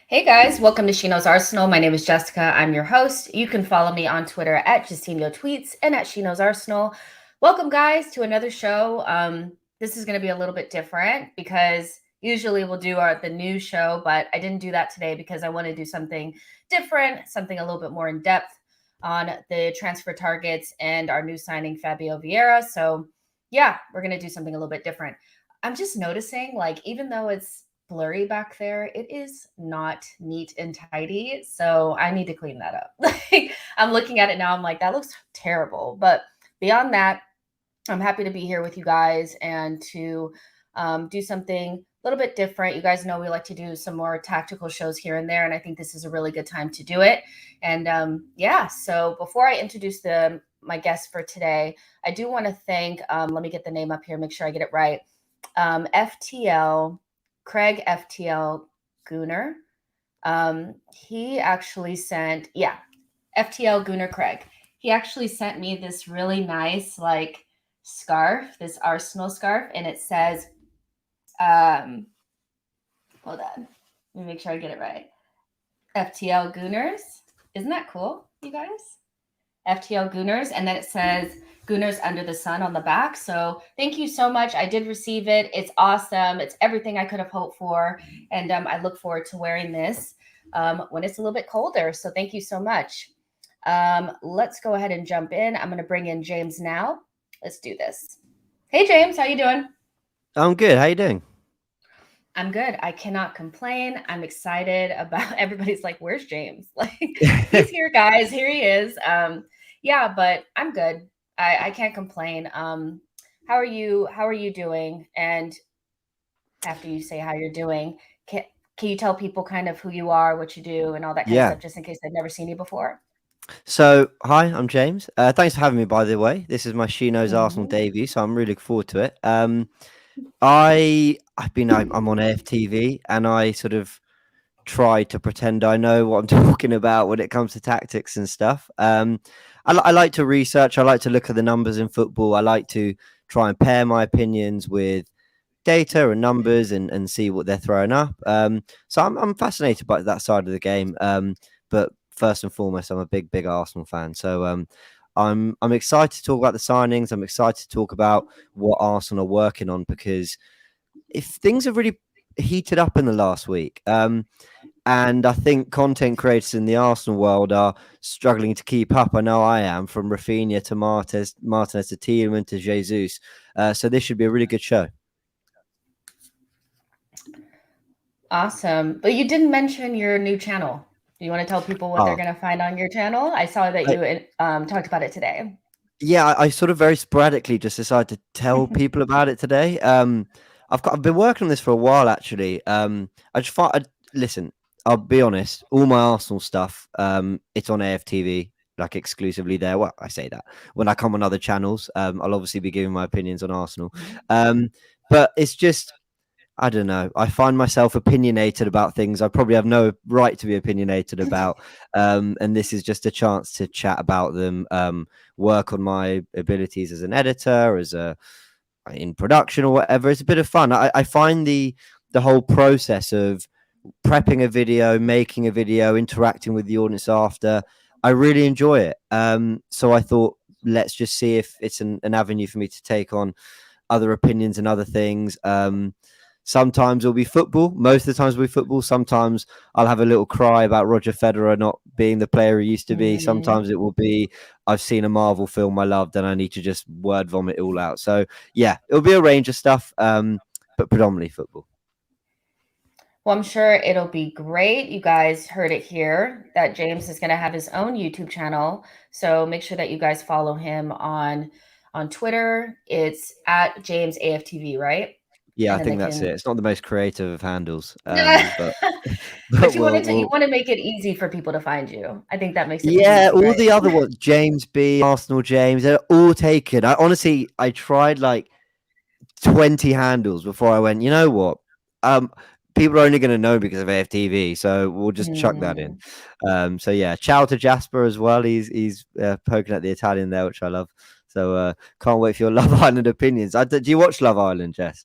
Hey guys, welcome to SheKnowsArsenal. My name is Jessica. I'm your host. You can follow me on Twitter at JustinoTweets and at SheKnowsArsenal. Welcome guys to another show. This is going to be a little bit different because usually we'll do the news show, but I didn't do that today because I want to do something different, something a little bit more in depth on the transfer targets and our new signing Fabio Vieira. So yeah, we're going to do something a little bit different. I'm just noticing, like, even though it's blurry back there, it is not neat and tidy. So I need to clean that up. Like, I'm looking at it now, I'm like, that looks terrible. But beyond that, I'm happy to be here with you guys and to do something a little bit different. You guys know we like to do some more tactical shows here and there, and I think this is a really good time to do it. And yeah, so before I introduce my guest for today, I do want to thank, let me get the name up here, make sure I get it right. Craig FTL Gooner. He actually sent, FTL Gooner Craig. He actually sent me this really nice, like, scarf, this Arsenal scarf, and it says, hold on, let me make sure I get it right. FTL Gooners. Isn't that cool, you guys? FTL Gooners, and then it says Gooners Under the Sun on the back. So thank you so much. I did receive it. It's awesome. It's everything I could have hoped for, and I look forward to wearing this when it's a little bit colder. So thank you so much. Let's go ahead and jump in. I'm going to bring in James now. Let's do this. Hey, James, how you doing? I'm good. How you doing? I'm good. I cannot complain. I'm excited about everybody's like, where's James? Like, he's here, guys. Here he is. Yeah, but I'm good. I can't complain. How are you doing? And after you say how you're doing, can you tell people kind of who you are, what you do, and all that kind of Yeah. stuff, just in case they've never seen you before? So, hi, I'm James. Thanks for having me, by the way. This is my She Knows Arsenal Mhm. debut, so I'm really looking forward to it. I'm on AFTV, and I sort of try to pretend I know what I'm talking about when it comes to tactics and stuff. I like to research. I like to look at the numbers in football. I like to try and pair my opinions with data and numbers and see what they're throwing up. So I'm fascinated by that side of the game. But first and foremost, I'm a big Arsenal fan. So I'm excited to talk about the signings. I'm excited to talk about what Arsenal are working on because if things have really heated up in the last week. And I think content creators in the Arsenal world are struggling to keep up. I know I am, from Rafinha to Martinez to Tielemans to Jesus. So this should be a really good show. Awesome. But you didn't mention your new channel. Do you want to tell people what they're Oh, going to find on your channel? I saw that I, you talked about it today. yeah, I sort of very sporadically just decided to tell people about it today. I've been working on this for a while actually. I just thought, listen, I'll be honest, all my Arsenal stuff, it's on AFTV, like exclusively there. Well, I say that when I come on other channels, I'll obviously be giving my opinions on Arsenal. Mhm. But it's just, I don't know. I find myself opinionated about things I probably have no right to be opinionated about. And this is just a chance to chat about them, work on my abilities as an editor, in production or whatever. It's a bit of fun. I find the whole process of prepping a video, making a video, interacting with the audience after, I really enjoy it. So I thought, let's just see if it's an avenue for me to take on other opinions and other things. Sometimes it'll be football. Most of the times it'll be football. Sometimes I'll have a little cry about Roger Federer not being the player he used to be. Mhm. Sometimes it will be I've seen a Marvel film I loved and I need to just word vomit it all out. So yeah, it'll be a range of stuff, but predominantly football. Well, I'm sure it'll be great. You guys heard it here that James is going to have his own YouTube channel. So make sure that you guys follow him on Twitter. It's at James AFTV, right? Yeah, And I then they think that's it. can It's not the most creative of handles, Yeah. but But but you we'll want to make it easy for people to find you. I think that makes it look yeah, easy, all right? the other ones, James B, Arsenal James, they're all taken. I tried like 20 handles before I went, you know what? Um, People are only going to know because of AFTV, so we'll just chuck that in. Mm. So yeah, ciao to Jasper as well. He's poking at the Italian there, which I love. So can't wait for your Love Island opinions. Do you watch Love Island, Jess?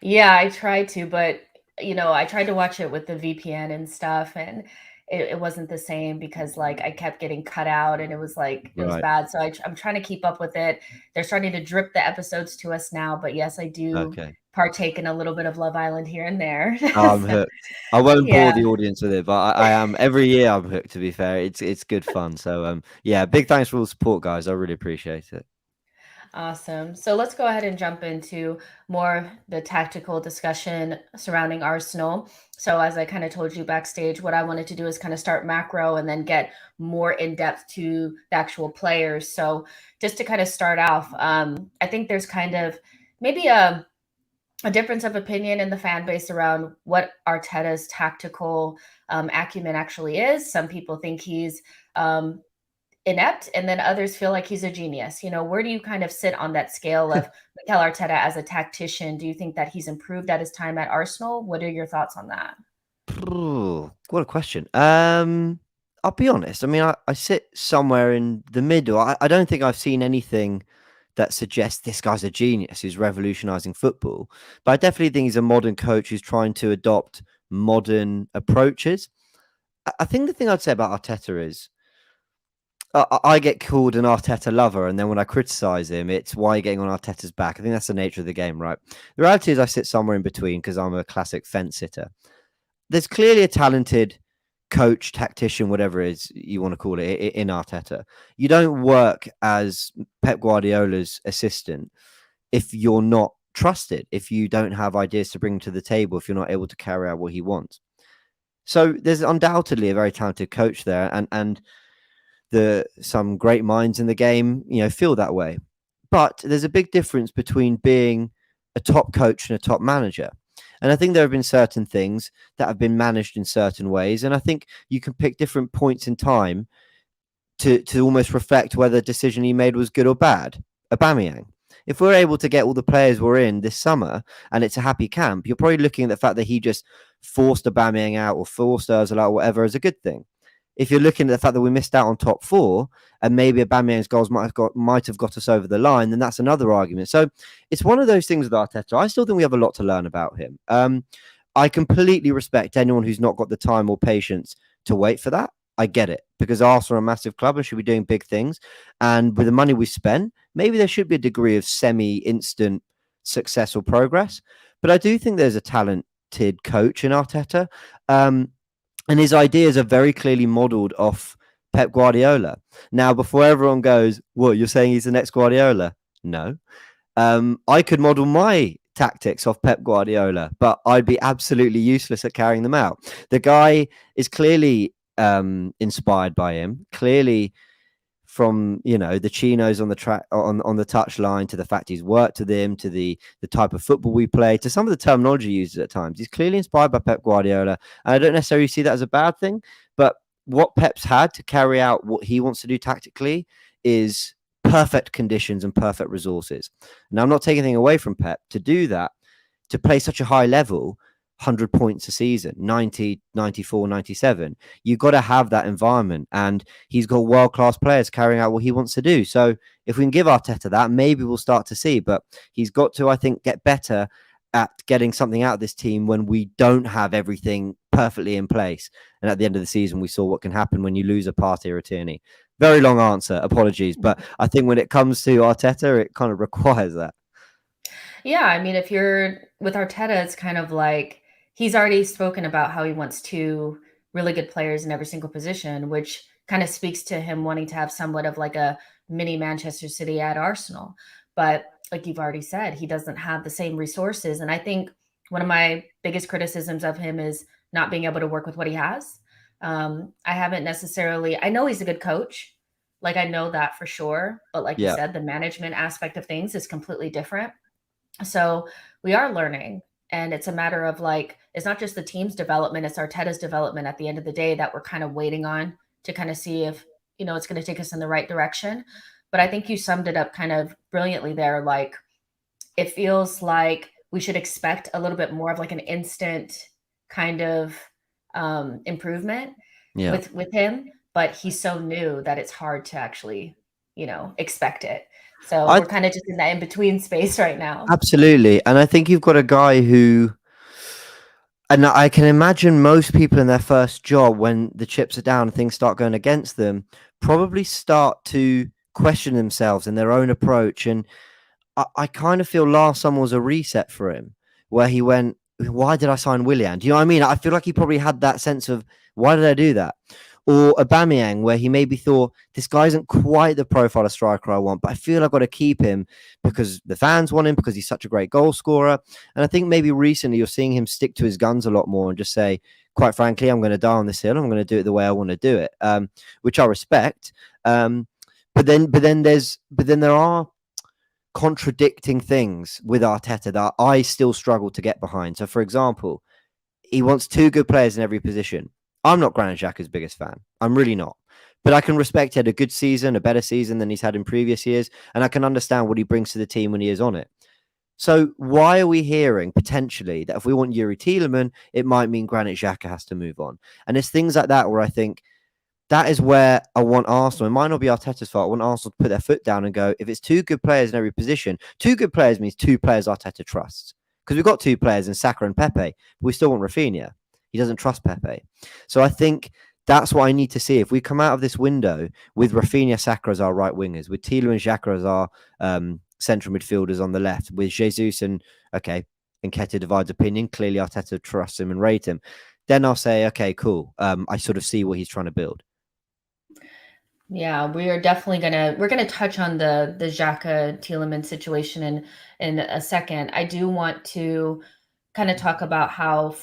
Yeah, I try to, but I tried to watch it with the VPN and stuff, and it wasn't the same because like I kept getting cut out, and it was Right. bad. So I'm trying to keep up with it. They're starting to drip the episodes to us now, but yes, I do Okay. partake in a little bit of Love Island here and there. Oh, I'm So, hooked. I won't bore yeah. the audience with it, but I am every year. I'm hooked. To be fair, it's good fun. So yeah, big thanks for all the support, guys. I really appreciate it. Awesome. So let's go ahead and jump into more the tactical discussion surrounding Arsenal. So as I kind of told you backstage, what I wanted to do is kind of start macro and then get more in depth to the actual players. So just to kind of start off, I think there's kind of maybe a difference of opinion in the fan base around what Arteta's tactical acumen actually is. Some people think he's inept, and then others feel like he's a genius. Where do you kind of sit on that scale of Mikel Arteta as a tactician? Do you think that he's improved at his time at Arsenal? What are your thoughts on that? Ooh, what a question. I'll be honest. I mean, I sit somewhere in the middle. I don't think I've seen anything that suggests this guy's a genius who's revolutionizing football. But I definitely think he's a modern coach who's trying to adopt modern approaches. I think the thing I'd say about Arteta is I get called an Arteta lover, and then when I criticize him, it's why you're getting on Arteta's back. I think that's the nature of the game, right? The reality is I sit somewhere in between because I'm a classic fence sitter. There's clearly a talented coach, tactician, whatever it is you want to call it, in Arteta. You don't work as Pep Guardiola's assistant if you're not trusted, if you don't have ideas to bring to the table, if you're not able to carry out what he wants. So there's undoubtedly a very talented coach there, and some great minds in the game, feel that way. But there's a big difference between being a top coach and a top manager. And I think there have been certain things that have been managed in certain ways. And I think you can pick different points in time to almost reflect whether the decision he made was good or bad. Aubameyang. If we're able to get all the players we're in this summer and it's a happy camp, you're probably looking at the fact that he just forced Aubameyang out or forced Ozil out or whatever as a good thing. If you're looking at the fact that we missed out on top four and maybe Aubameyang's goals might have got us over the line, then that's another argument. So it's one of those things with Arteta. I still think we have a lot to learn about him. I completely respect anyone who's not got the time or patience to wait for that. I get it because Arsenal are a massive club and should be doing big things. And with the money we spent, maybe there should be a degree of semi-instant success or progress. But I do think there's a talented coach in Arteta. And his ideas are very clearly modeled off Pep Guardiola. Now, before everyone goes, "What, you're saying he's the next Guardiola?" No. I could model my tactics off Pep Guardiola, but I'd be absolutely useless at carrying them out. The guy is clearly inspired by him, clearly from the chinos on the track on the touchline to the fact he's worked with him to the type of football we play to some of the terminology used at times. He's clearly inspired by Pep Guardiola, and I don't necessarily see that as a bad thing. But what Pep's had to carry out what he wants to do tactically is perfect conditions and perfect resources. Now, I'm not taking anything away from Pep to do that, to play such a high level. 100 points a season, 90, 94, 97. You've got to have that environment. And he's got world-class players carrying out what he wants to do. So if we can give Arteta that, maybe we'll start to see. But he's got to, I think, get better at getting something out of this team when we don't have everything perfectly in place. And at the end of the season, we saw what can happen when you lose a Partey or a Tierney. Very long answer, apologies. But I think when it comes to Arteta, it kind of requires that. Yeah, I mean, if you're with Arteta, it's kind of like he's already spoken about how he wants two really good players in every single position, which kind of speaks to him wanting to have somewhat of like a mini Manchester City at Arsenal. But like you've already said, he doesn't have the same resources. And I think one of my biggest criticisms of him is not being able to work with what he has. I haven't necessarily, I know he's a good coach. Like I know that for sure. But like you Yeah. said, the management aspect of things is completely different. So we are learning. And it's a matter of like, it's not just the team's development, it's Arteta's development at the end of the day that we're kind of waiting on to kind of see if, it's going to take us in the right direction. But I think you summed it up kind of brilliantly there. Like, it feels like we should expect a little bit more of like an instant kind of improvement Yeah. with him. But he's so new that it's hard to actually, expect it. So I we're kind of just in that in between space right now. Absolutely. And I think you've got a guy who And I can imagine most people in their first job, when the chips are down and things start going against them, probably start to question themselves and their own approach. And I kind of feel last summer was a reset for him, where he went, why did I sign Willian? Do you know what I mean? I feel like he probably had that sense of, why did I do that? Or Aubameyang, where he maybe thought, this guy isn't quite the profile of striker I want, but I feel I've got to keep him because the fans want him, because he's such a great goal scorer. And I think maybe recently you're seeing him stick to his guns a lot more and just say, quite frankly, I'm going to die on this hill. I'm going to do it the way I want to do it, which I respect. But then there are contradicting things with Arteta that I still struggle to get behind. So, for example, he wants two good players in every position. I'm not Granit Xhaka's biggest fan. I'm really not. But I can respect he had a good season, a better season than he's had in previous years, and I can understand what he brings to the team when he is on it. So why are we hearing potentially that if we want Yuri Tielemans, it might mean Granit Xhaka has to move on? And it's things like that where I think that is where I want Arsenal. It might not be Arteta's fault. I want Arsenal to put their foot down and go, if it's two good players in every position, two good players means two players Arteta trusts. Because we've got two players in Saka and Pepe, but we still want Rafinha. He doesn't trust Pepe. So I think that's what I need to see. If we come out of this window with Rafinha, Saka as our right wingers, with Tielemans and Xhaka as our central midfielders on the left, with Jesus and, Nketiah divides opinion. Clearly Arteta trusts him and rate him. Then I'll say, okay, cool. I sort of see what he's trying to build. Yeah, we are definitely we're gonna touch on the Xhaka Tielemans situation in a second. I do want to kind of talk about how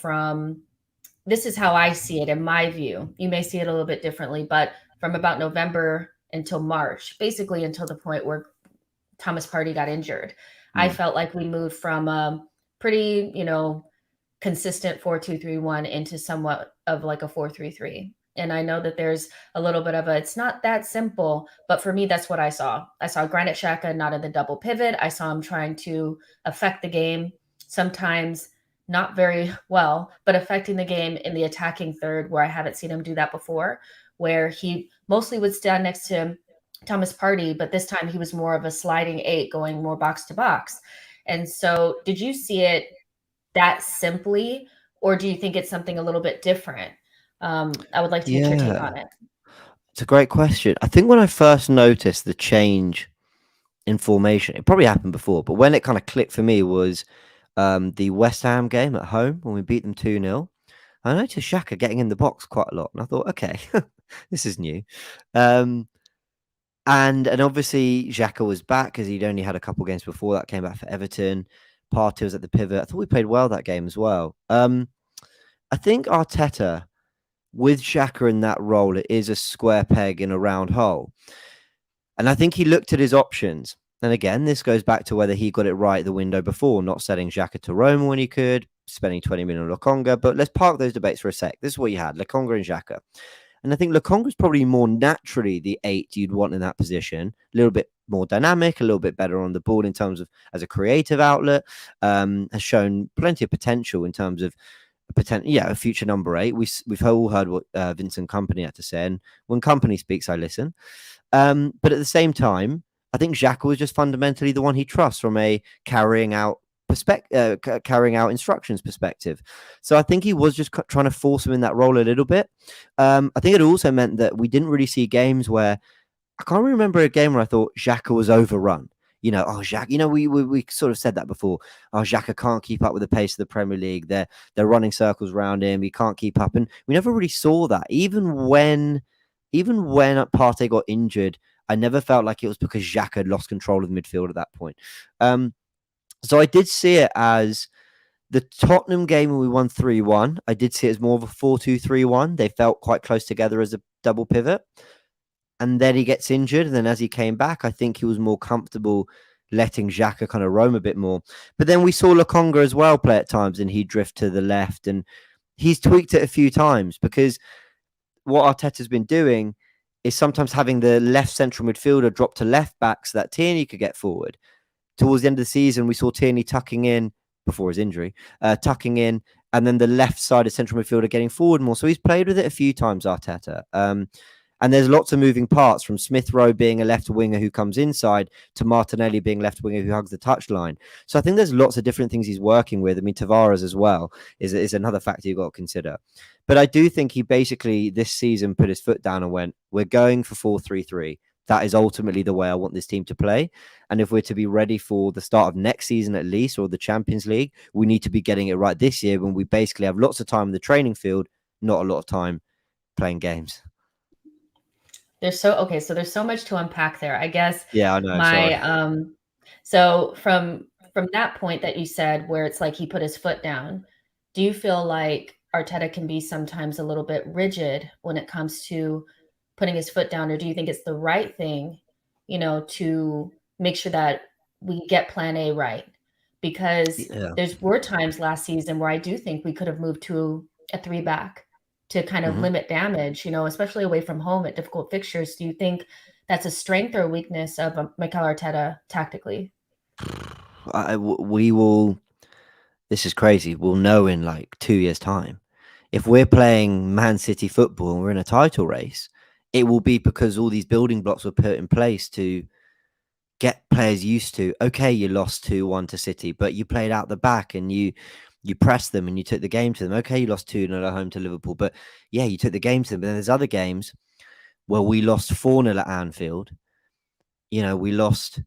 this is how I see it in my view. You may see it a little bit differently, but from about November until March, basically until the point where Thomas Partey got injured, I felt like we moved from a pretty, consistent 4-2-3-1 into somewhat of like a 4-3-3. And I know that there's a little bit of it's not that simple, but for me, that's what I saw. I saw Granit Xhaka not in the double pivot. I saw him trying to affect the game, sometimes not very well, but affecting the game in the attacking third, where I haven't seen him do that before, where he mostly would stand next to Thomas Partey, but this time he was more of a sliding 8, going more box to box. And so did you see it that simply, or do you think it's something a little bit different? I would like to get your take on it. It's a great question. I think when I first noticed the change in formation, it probably happened before, but when it kind of clicked for me was the West Ham game at home when we beat them 2-0. I noticed Xhaka getting in the box quite a lot, and I thought, okay, this is new. And obviously Xhaka was back because he'd only had a couple games before that, came back for Everton. Partey was at the pivot. I thought we played well that game as well. I think Arteta, with Xhaka in that role, it is a square peg in a round hole. And I think he looked at his options. And again, this goes back to whether he got it right the window before, not selling Xhaka to Roma when he could, spending 20 million on Lokonga. But let's park those debates for a sec. This is what you had, Lokonga and Xhaka. And I think Lokonga is probably more naturally the 8 you'd want in that position. A little bit more dynamic, a little bit better on the ball in terms of as a creative outlet. Has shown plenty of potential in terms of a future number 8. We've all heard what Vincent Kompany had to say, and when Kompany speaks, I listen. But at the same time, I think Xhaka was just fundamentally the one he trusts from a carrying out instructions perspective. So I think he was just trying to force him in that role a little bit. I think it also meant that we didn't really see games where I can't remember a game where I thought Xhaka was overrun. Xhaka, we sort of said that before. Xhaka can't keep up with the pace of the Premier League. They're running circles around him. He can't keep up. And we never really saw that. Even when Partey got injured, I never felt like it was because Xhaka had lost control of the midfield at that point. So I did see it as the Tottenham game when we won 3-1. I did see it as more of a 4-2-3-1. They felt quite close together as a double pivot. And then he gets injured. And then as he came back, I think he was more comfortable letting Xhaka kind of roam a bit more. But then we saw Lokonga as well play at times, and he'd drift to the left. And he's tweaked it a few times, because what Arteta's been doing is sometimes having the left central midfielder drop to left back so that Tierney could get forward. Towards the end of the season, we saw Tierney tucking in before his injury, and then the left side of central midfielder getting forward more. So he's played with it a few times, Arteta. And there's lots of moving parts, from Smith Rowe being a left winger who comes inside to Martinelli being left winger who hugs the touchline. So I think there's lots of different things he's working with. I mean, Tavares as well is another factor you've got to consider. But I do think he basically this season put his foot down and went, we're going for 4-3-3. That is ultimately the way I want this team to play. And if we're to be ready for the start of next season at least, or the Champions League, we need to be getting it right this year, when we basically have lots of time in the training field, not a lot of time playing games. So there's so much to unpack there. I guess Yeah, I know. Sorry. my so from that point that you said, where it's like he put his foot down, do you feel like Arteta can be sometimes a little bit rigid when it comes to putting his foot down, or do you think it's the right thing, to make sure that we get plan A right? Because Yeah. were times last season where I do think we could have moved to a three back to kind of Mhm. limit damage, especially away from home at difficult fixtures. Do you think that's a strength or a weakness of Mikel Arteta tactically? We will. This is crazy. We'll know in like 2 years' time. If we're playing Man City football and we're in a title race, it will be because all these building blocks were put in place to get players used to. Okay, you lost 2-1 to City, but you played out the back and you pressed them and you took the game to them. Okay, you lost 2-0 at home to Liverpool, but yeah, you took the game to them. But then there's other games where we lost 4-0 at Anfield. We lost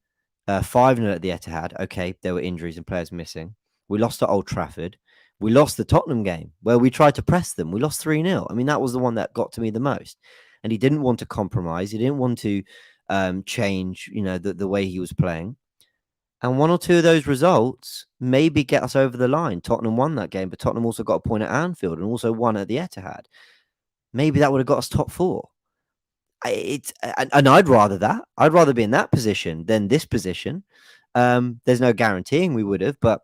5-0 at the Etihad. Okay, there were injuries and players missing. We lost at Old Trafford. We lost the Tottenham game where we tried to press them. We lost 3-0. I mean, that was the one that got to me the most. And he didn't want to compromise. He didn't want to change, the way he was playing. And one or two of those results maybe get us over the line. Tottenham won that game, but Tottenham also got a point at Anfield and also won at the Etihad. Maybe that would have got us top four. And I'd rather that. I'd rather be in that position than this position. There's no guaranteeing we would have, but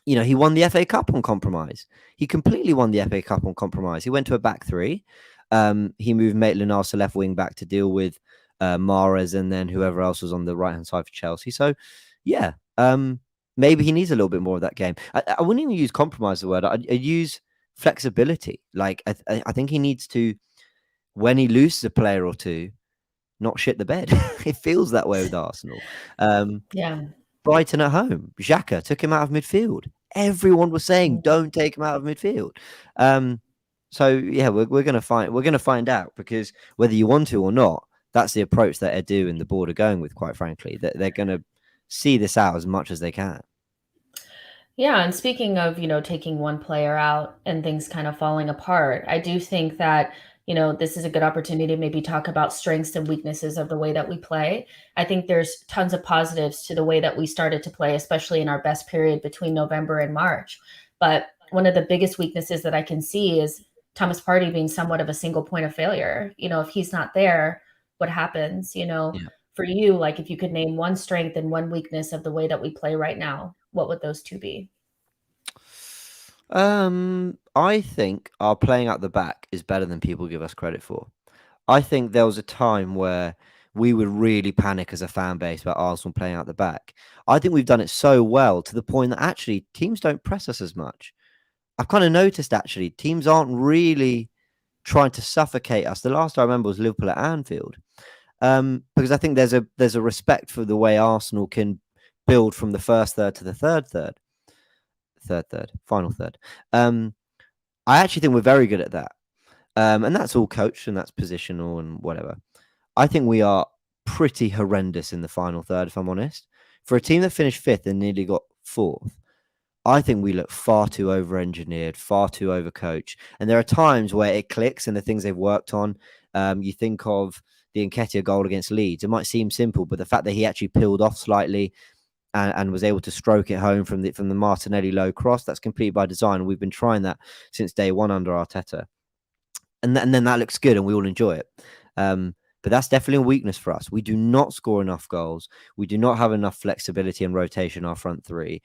he won the FA Cup on compromise. He completely won the FA Cup on compromise. He went to a back three. He moved Maitland-Niles to left wing back to deal with Mahrez and then whoever else was on the right hand side for Chelsea. So, yeah, maybe he needs a little bit more of that game. I wouldn't even use compromise the word. I'd use flexibility. Like I think he needs to, when he loses a player or two, not shit the bed. It feels that way with Arsenal. Yeah. Brighton at home, Xhaka took him out of midfield. Everyone was saying, "Don't take him out of midfield." So yeah, we're gonna find out, because whether you want to or not, that's the approach that Edu and the board are going with. Quite frankly, that they're gonna see this out as much as they can. Yeah, and speaking of, taking one player out and things kind of falling apart, I do think that, this is a good opportunity to maybe talk about strengths and weaknesses of the way that we play. I think there's tons of positives to the way that we started to play, especially in our best period between November and March. But one of the biggest weaknesses that I can see is Thomas Partey being somewhat of a single point of failure. If he's not there, what happens? Yeah. For you, like, if you could name one strength and one weakness of the way that we play right now, what would those two be? I think our playing at the back is better than people give us credit for. I think there was a time where we would really panic as a fan base about Arsenal playing out the back. I think we've done it so well to the point that actually teams don't press us as much. I've kind of noticed actually teams aren't really trying to suffocate us. The last I remember was Liverpool at Anfield, because I think there's a respect for the way Arsenal can build from the first third to the final third. I actually think we're very good at that. And that's all coached and that's positional and whatever. I think we are pretty horrendous in the final third, if I'm honest. For a team that finished fifth and nearly got fourth, I think we look far too over-engineered, far too overcoached. And there are times where it clicks and the things they've worked on. You think of the Nketiah goal against Leeds. It might seem simple, but the fact that he actually peeled off slightly and was able to stroke it home from the Martinelli low cross, that's completely by design. We've been trying that since day one under Arteta. And then that looks good and we all enjoy it. But that's definitely a weakness for us. We do not score enough goals. We do not have enough flexibility and rotation in our front three.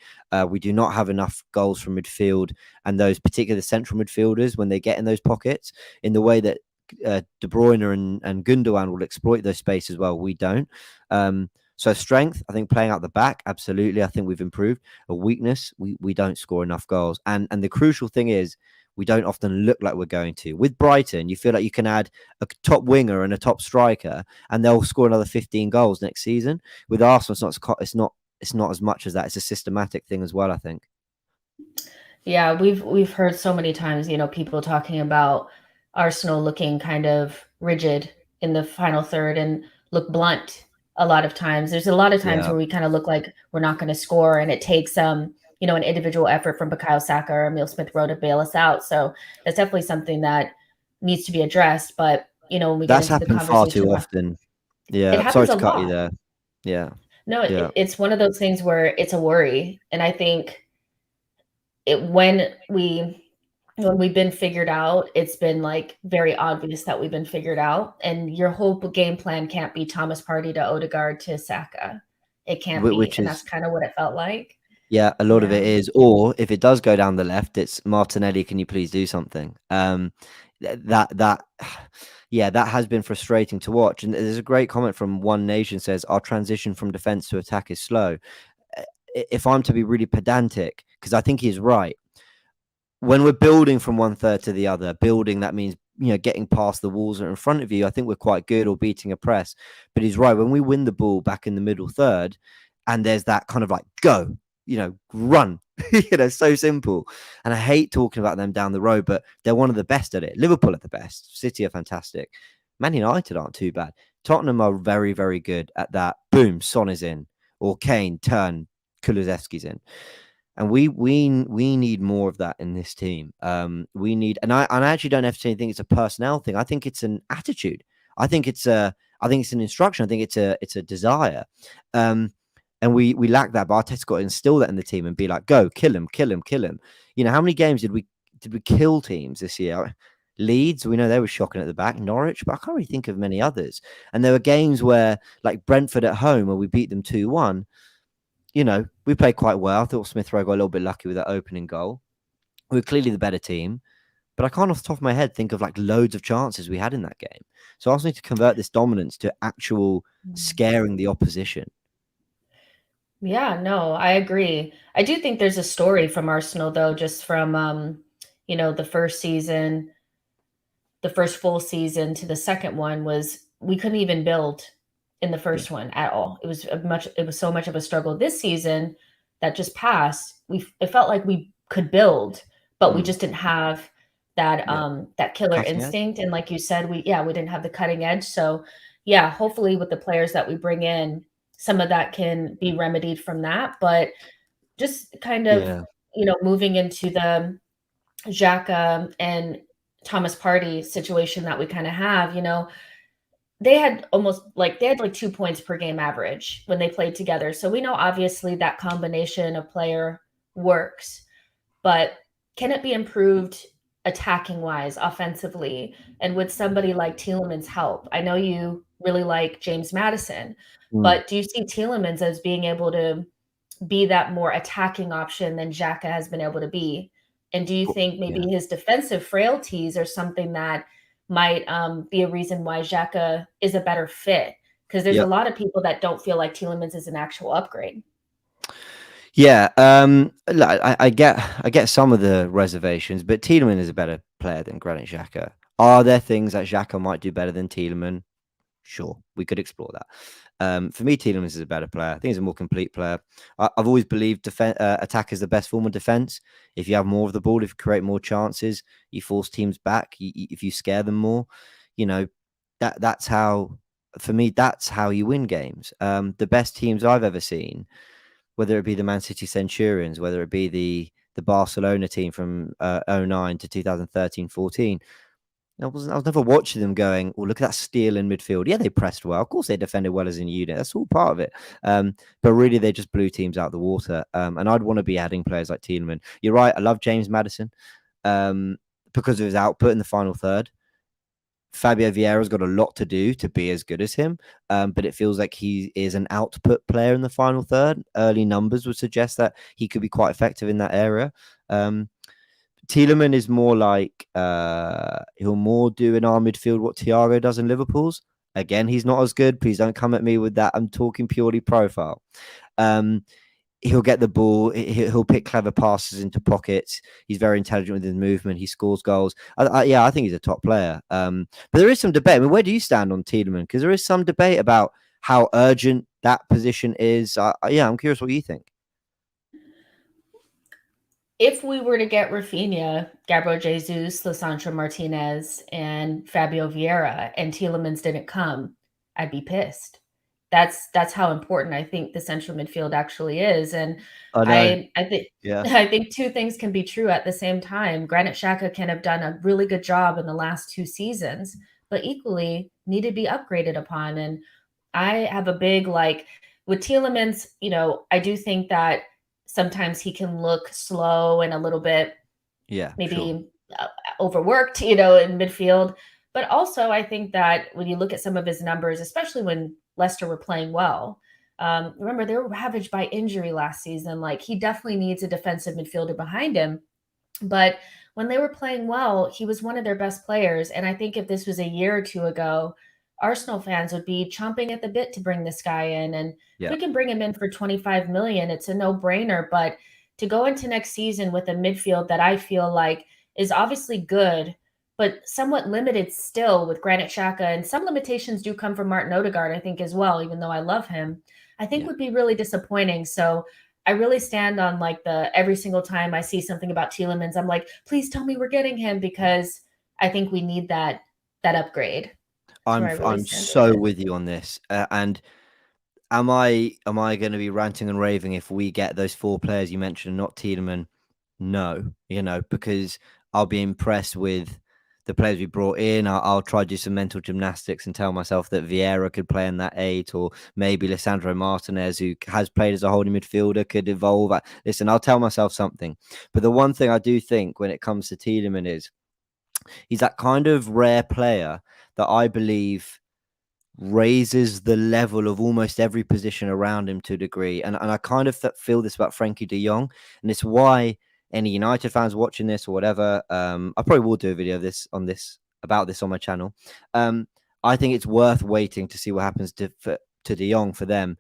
We do not have enough goals from midfield and those particular central midfielders when they get in those pockets in the way that De Bruyne and Gundogan will exploit those spaces. Well, we don't. So strength, I think playing out the back, absolutely. I think we've improved. A weakness, we don't score enough goals. And the crucial thing is we don't often look like we're going to. With Brighton, you feel like you can add a top winger and a top striker, and they'll score another 15 goals next season. With Arsenal, it's not as much as that. It's a systematic thing as well, I think. Yeah, we've heard so many times, people talking about Arsenal looking kind of rigid in the final third and look blunt a lot of times. There's a lot of times Yeah, where we kind of look like we're not going to score, and it takes an individual effort from Bukayo Saka or Emile Smith Rowe to bail us out. So that's definitely something that needs to be addressed. But when we get that's into the happened far conversation too about often. it Yeah, sorry happens to a cut you lot. there. Yeah, No, yeah. it's one of those things where it's a worry. And I think it when we've been figured out, it's been like very obvious that we've been figured out. And your whole game plan can't be Thomas Partey to Odegaard to Saka. It can't be. Which And that's is kind of what it felt like. Yeah, a lot of it Yeah. is. Or if it does go down the left, it's Martinelli. Can you please do something? That yeah, that has been frustrating to watch. And there's a great comment from One Nation says our transition from defense to attack is slow. If I'm to be really pedantic, because I think he's right, when we're building from one third to the other, building that means getting past the walls that are in front of you. I think we're quite good, or beating a press. But he's right, when we win the ball back in the middle third, and there's that kind of like go, run, so simple. And I hate talking about them down the road, but they're one of the best at it. Liverpool are the best. City are fantastic. Man United aren't too bad. Tottenham are very, very good at that. Boom, Son is in, or Kane turn, Kulusevski's in. And we need more of that in this team. We need, and I actually don't necessarily think it's a personnel thing. I think it's an attitude. I think it's an instruction. I think it's a desire. And we lack that. But Arteta got to instill that in the team and be like, go, kill him, kill him, kill him. How many games did we kill teams this year? Leeds, we know they were shocking at the back. Norwich, but I can't really think of many others. And there were games where, like Brentford at home, where we beat them 2-1. We played quite well. I thought Smith Rowe got a little bit lucky with that opening goal. We were clearly the better team, but I can't off the top of my head think of like loads of chances we had in that game. So I also need to convert this dominance to actual scaring the opposition. Yeah, no, I agree. I do think there's a story from Arsenal though, just from the first season, the first full season to the second one was we couldn't even build in the Yeah. first one at all. It was so much of a struggle this season that just passed. It felt like we could build, but we just didn't have that Yeah. that killer Cutting edge. instinct. And like you said, we didn't have the cutting edge. So yeah, hopefully with the players that we bring in, some of that can be remedied from that. But just kind of, Yeah. moving into the Xhaka and Thomas Partey situation that we kind of have, they had like 2 points per game average when they played together. So we know obviously that combination of player works, but can it be improved attacking wise, offensively? And with somebody like Tielemans help? I know you really like James Maddison, Mm. but do you see Tielemans as being able to be that more attacking option than Xhaka has been able to be? And do you think maybe Yeah. his defensive frailties are something that might be a reason why Xhaka is a better fit? Because there's a Yep. lot of people that don't feel like Tielemans is an actual upgrade. Yeah. I get some of the reservations, but Tielemans is a better player than Granit Xhaka. Are there things that Xhaka might do better than Tielemans? Sure, we could explore that. For me, Tielemans is a better player. I think he's a more complete player. I've always believed attack is the best form of defense. If you have more of the ball, if you create more chances, you force teams back. If you scare them more, you know that's how. For me, that's how you win games. The best teams I've ever seen, whether it be the Man City Centurions, whether it be the Barcelona team from 09 to 2013-14. I was never watching them going, oh, look at that steal in midfield. Yeah, they pressed well. Of course, they defended well as a unit. That's all part of it. But really, they just blew teams out the water. And I'd want to be adding players like Tielemans. You're right. I love James Maddison because of his output in the final third. Fabio Vieira's got a lot to do to be as good as him, but it feels like he is an output player in the final third. Early numbers would suggest that he could be quite effective in that area. Tielemans is more like he'll more do in our midfield what Thiago does in Liverpool's. Again, he's not as good. Please don't come at me with that. I'm talking purely profile. he'll get the ball. He'll pick clever passes into pockets. He's very intelligent with his movement. He scores goals. Yeah, I think he's a top player. But there is some debate. I mean, where do you stand on Tielemans? Because there is some debate about how urgent that position is. Yeah, I'm curious what you think. If we were to get Raphinha, Gabriel Jesus, Lisandro Martinez, and Fabio Vieira, and Tielemans didn't come, I'd be pissed. That's how important I think the central midfield actually is. And I know. I think Yeah. I think two things can be true at the same time. Granit Xhaka can have done a really good job in the last 2 seasons, but equally need to be upgraded upon. And I have a big like with Tielemans, I do think that sometimes he can look slow and a little bit Yeah. Sure. maybe overworked, in midfield. But also, I think that when you look at some of his numbers, especially when Leicester were playing well, remember they were ravaged by injury last season. Like he definitely needs a defensive midfielder behind him. But when they were playing well, he was one of their best players. And I think if this was a year or two ago, Arsenal fans would be chomping at the bit to bring this guy in. And if Yeah. we can bring him in for 25 million, it's a no-brainer. But to go into next season with a midfield that I feel like is obviously good, but somewhat limited still with Granit Xhaka, and some limitations do come from Martin Odegaard, I think, as well, even though I love him, I think Yeah. would be really disappointing. So I really stand on like the every single time I see something about Tielemans, I'm like, please tell me we're getting him because I think we need that upgrade. That's where I really I'm stand with so it. with you on this. And am I going to be ranting and raving if we get those four players you mentioned, not Tiedemann? No, because I'll be impressed with the players we brought in. I'll try to do some mental gymnastics and tell myself that Vieira could play in that 8, or maybe Lisandro Martinez, who has played as a holding midfielder, could evolve. Listen, I'll tell myself something. But the one thing I do think when it comes to Tiedemann is he's that kind of rare player that I believe raises the level of almost every position around him to a degree. And I kind of feel this about Frankie de Jong. And it's why any United fans watching this or whatever, I probably will do a video of this about this on my channel. I think it's worth waiting to see what happens to de Jong for them,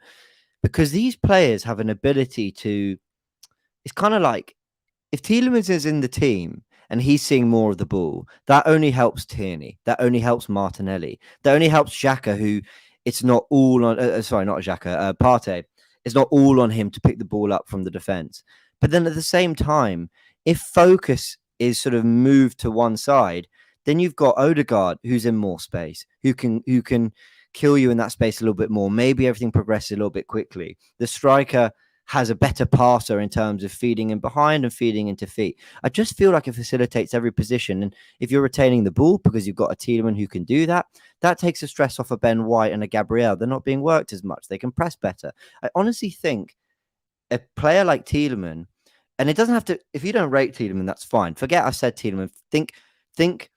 because these players have an ability to, it's kind of like, if Tielemans is in the team and he's seeing more of the ball, that only helps Tierney. That only helps Martinelli. That only helps Xhaka, who it's not all on. Sorry, not Xhaka. Partey. It's not all on him to pick the ball up from the defense. But then at the same time, if focus is sort of moved to one side, then you've got Odegaard, who's in more space, who can kill you in that space a little bit more. Maybe everything progresses a little bit quickly. The striker has a better passer in terms of feeding in behind and feeding into feet. I just feel like it facilitates every position. And if you're retaining the ball because you've got a Tielemans who can do that, that takes the stress off a Ben White and a Gabriel. They're not being worked as much. They can press better. I honestly think a player like Tielemans, and it doesn't have to, if you don't rate Tielemans, that's fine. Forget I said Tielemans. Think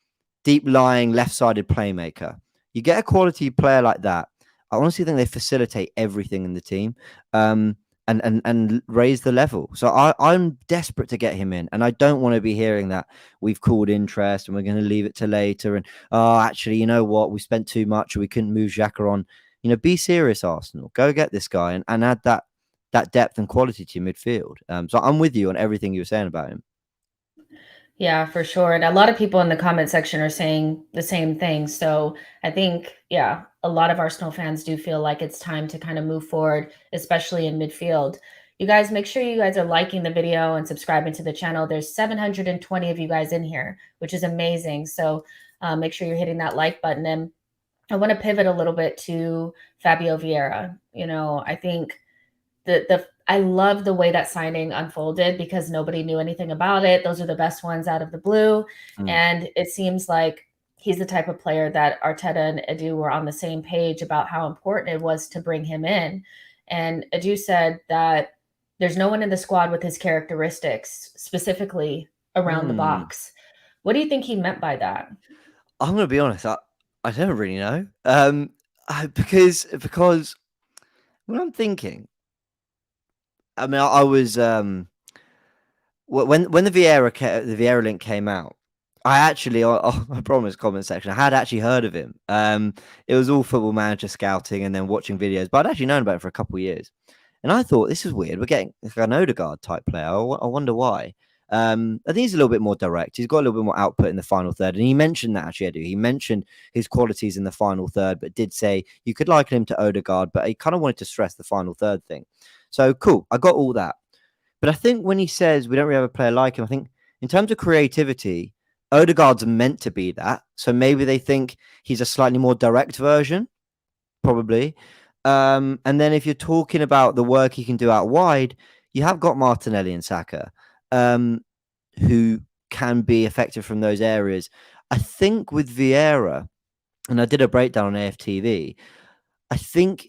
deep lying left-sided playmaker. You get a quality player like that, I honestly think they facilitate everything in the team. And raise the level. So I'm desperate to get him in, and I don't want to be hearing that we've called interest and we're going to leave it to later. And actually, you know what? We spent too much, or we couldn't move Xhaka on. Be serious, Arsenal. Go get this guy and add that depth and quality to your midfield. So I'm with you on everything you were saying about him. Yeah, for sure. And a lot of people in the comment section are saying the same thing. So I think, yeah, a lot of Arsenal fans do feel like it's time to kind of move forward, especially in midfield. You guys, make sure you guys are liking the video and subscribing to the channel. There's 720 of you guys in here, which is amazing. So make sure you're hitting that like button. And I want to pivot a little bit to Fabio Vieira. I think I love the way that signing unfolded because nobody knew anything about it. Those are the best ones out of the blue. And it seems like he's the type of player that Arteta and Edu were on the same page about how important it was to bring him in. And Edu said that there's no one in the squad with his characteristics, specifically around the box. What do you think he meant by that? I'm going to be honest. I don't really know. Because when I'm thinking, I mean, I was when the Vieira link came out, I actually I promise comment section I had actually heard of him. It was all Football Manager scouting and then watching videos, but I'd actually known about it for a couple of years. And I thought, this is weird. We're getting an Odegaard type player. I wonder why. I think he's a little bit more direct. He's got a little bit more output in the final third. And he mentioned that, actually, Edu. He mentioned his qualities in the final third, but did say you could liken him to Odegaard, but he kind of wanted to stress the final third thing. So cool. I got all that. But I think when he says we don't really have a player like him, I think in terms of creativity, Odegaard's meant to be that. So maybe they think he's a slightly more direct version, probably. And then if you're talking about the work he can do out wide, you have got Martinelli and Saka, who can be effective from those areas. I think with Vieira, and I did a breakdown on AFTV, I think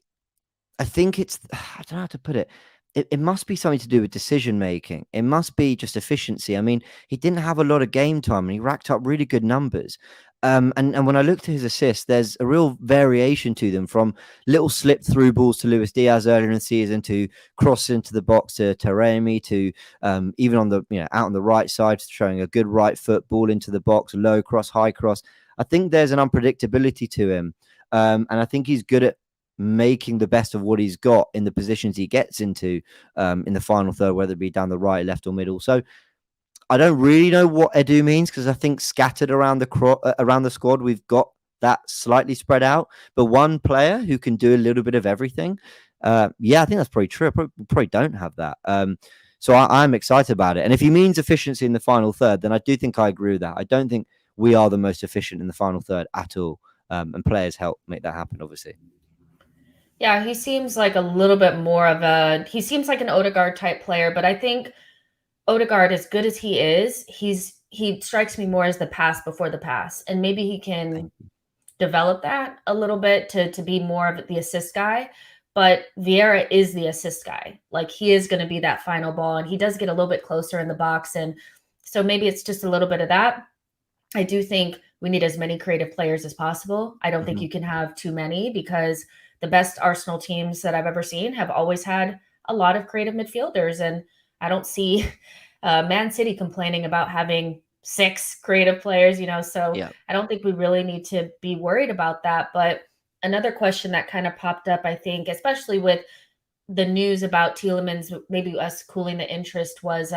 it's, I don't know how to put it. It must be something to do with decision making. It must be just efficiency. I mean, he didn't have a lot of game time and he racked up really good numbers. And when I looked at his assists, there's a real variation to them, from little slip through balls to Luis Diaz earlier in the season, to cross into the box to Taremi, to even on the, out on the right side, showing a good right foot ball into the box, low cross, high cross. I think there's an unpredictability to him. And I think he's good at making the best of what he's got in the positions he gets into in the final third, whether it be down the right, left, or middle. So I don't really know what Edu means, because I think scattered around the squad, we've got that slightly spread out. But one player who can do a little bit of everything, yeah, I think that's probably true. I probably don't have that. So I'm excited about it. And if he means efficiency in the final third, then I do think I agree with that. I don't think we are the most efficient in the final third at all. And players help make that happen, obviously. Yeah, he seems like a little bit more of he seems like an Odegaard type player, but I think Odegaard, as good as he is, he strikes me more as the pass before the pass. And maybe he can develop that a little bit to be more of the assist guy. But Vieira is the assist guy. Like, he is going to be that final ball, and he does get a little bit closer in the box. And so maybe it's just a little bit of that. I do think we need as many creative players as possible. I don't think you can have too many, because the best Arsenal teams that I've ever seen have always had a lot of creative midfielders. And I don't see Man City complaining about having 6 creative players, so Yeah. I don't think we really need to be worried about that. But another question that kind of popped up, I think, especially with the news about Tielemans, maybe us cooling the interest, was,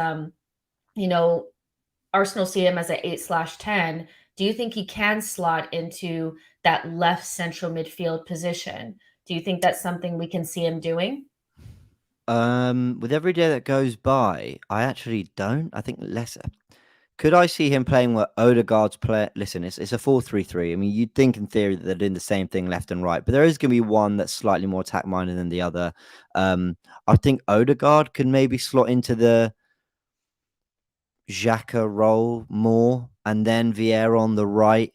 Arsenal see him as an 8/10. Do you think he can slot into that left central midfield position? Do you think that's something we can see him doing? With every day that goes by, I actually don't. I think less. Could I see him playing where Odegaard's play? Listen, it's a 4-3-3. I mean, you'd think in theory that they're doing the same thing left and right, but there is going to be one that's slightly more attack minded than the other. I think Odegaard can maybe slot into the Xhaka role more, and then Vieira on the right.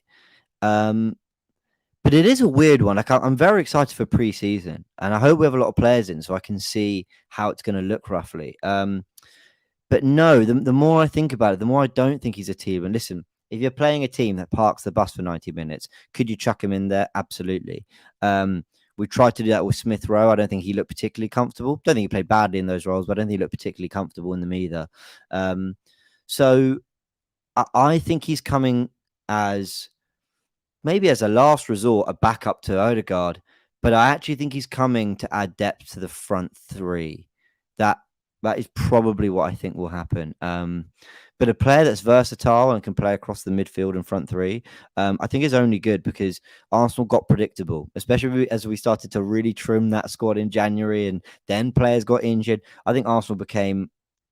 But it is a weird one. Like, I'm very excited for pre-season, and I hope we have a lot of players in so I can see how it's going to look roughly. But no, the more I think about it, the more I don't think he's a team. And listen, if you're playing a team that parks the bus for 90 minutes, could you chuck him in there? Absolutely. We tried to do that with Smith Rowe. I don't think he looked particularly comfortable. Don't think he played badly in those roles, but I don't think he looked particularly comfortable in them either. So I think he's coming as maybe as a last resort, a backup to Odegaard. But I actually think he's coming to add depth to the front three. That is probably what I think will happen. But a player that's versatile and can play across the midfield and front three, I think is only good, because Arsenal got predictable, especially as we started to really trim that squad in January and then players got injured. I think Arsenal became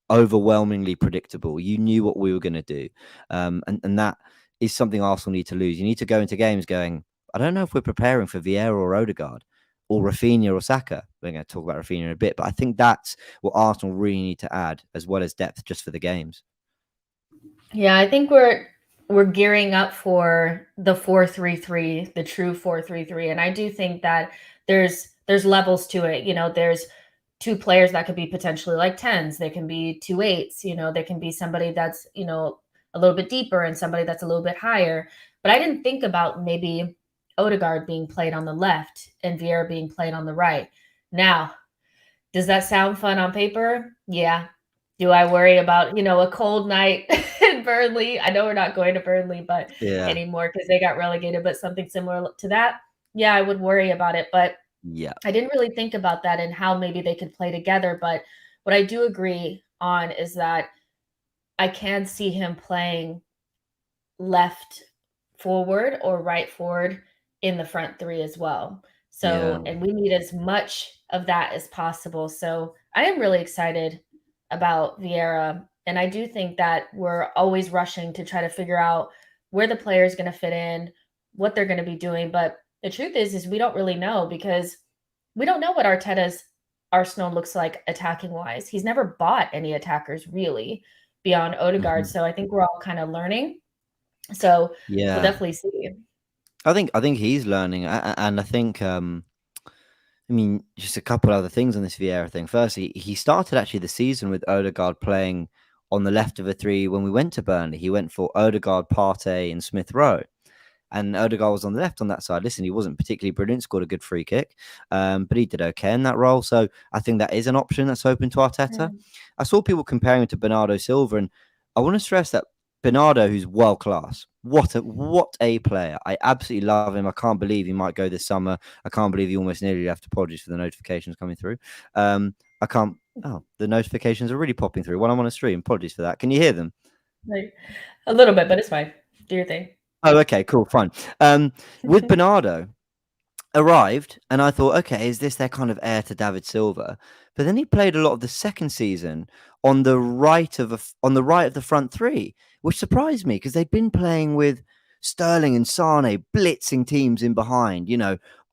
overwhelmingly predictable. You knew what we were going to do. And that is something Arsenal need to lose. You need to go into games going, I don't know if we're preparing for Vieira or Odegaard or Rafinha or Saka. We're going to talk about Rafinha in a bit, but I think that's what Arsenal really need to add, as well as depth just for the games. Yeah, I think we're gearing up for the 4-3-3, the true 4-3-3, and I do think that there's levels to it. There's 2 players that could be potentially like 10s. They can be 2 8s. They can be somebody that's a little bit deeper and somebody that's a little bit higher. But I didn't think about maybe Odegaard being played on the left and Vieira being played on the right. Now, does that sound fun on paper? Yeah. Do I worry about, a cold night in Burnley? I know we're not going to Burnley anymore because they got relegated, but something similar to that. Yeah, I would worry about it. But Yeah. I didn't really think about that and how maybe they could play together. But what I do agree on is that I can see him playing left forward or right forward in the front three as well. Yeah. So, and we need as much of that as possible. So, I am really excited about Vieira. And I do think that we're always rushing to try to figure out where the player is going to fit in, what they're going to be doing. But the truth is we don't really know because we don't know what Arteta's Arsenal looks like attacking wise. He's never bought any attackers really beyond Odegaard. Mhm. So I think we're all kind of learning. So we'll Yeah. definitely see. I think he's learning, and I think I mean, just a couple other things on this Vieira thing. Firstly, he started actually the season with Odegaard playing on the left of a three when we went to Burnley. He went for Odegaard, Partey, and Smith Rowe. And Odegaard was on the left on that side. Listen, he wasn't particularly brilliant, scored a good free kick, but he did okay in that role. So I think that is an option that's open to Arteta. Mm. I saw people comparing him to Bernardo Silva, and I want to stress that Bernardo, who's world class, what a player! I absolutely love him. I can't believe he might go this summer. I can't believe he almost nearly left. Apologies for the notifications coming through. I can't. Oh, the notifications are really popping through while I'm on a stream. Apologies for that. Can you hear them? Like a little bit, but it's fine. Do your thing. Oh, okay, cool, fine. With Bernardo, arrived, and I thought, okay, is this their kind of heir to David Silva? But then he played a lot of the second season on the right of the front three, which surprised me because they'd been playing with Sterling and Sane blitzing teams in behind,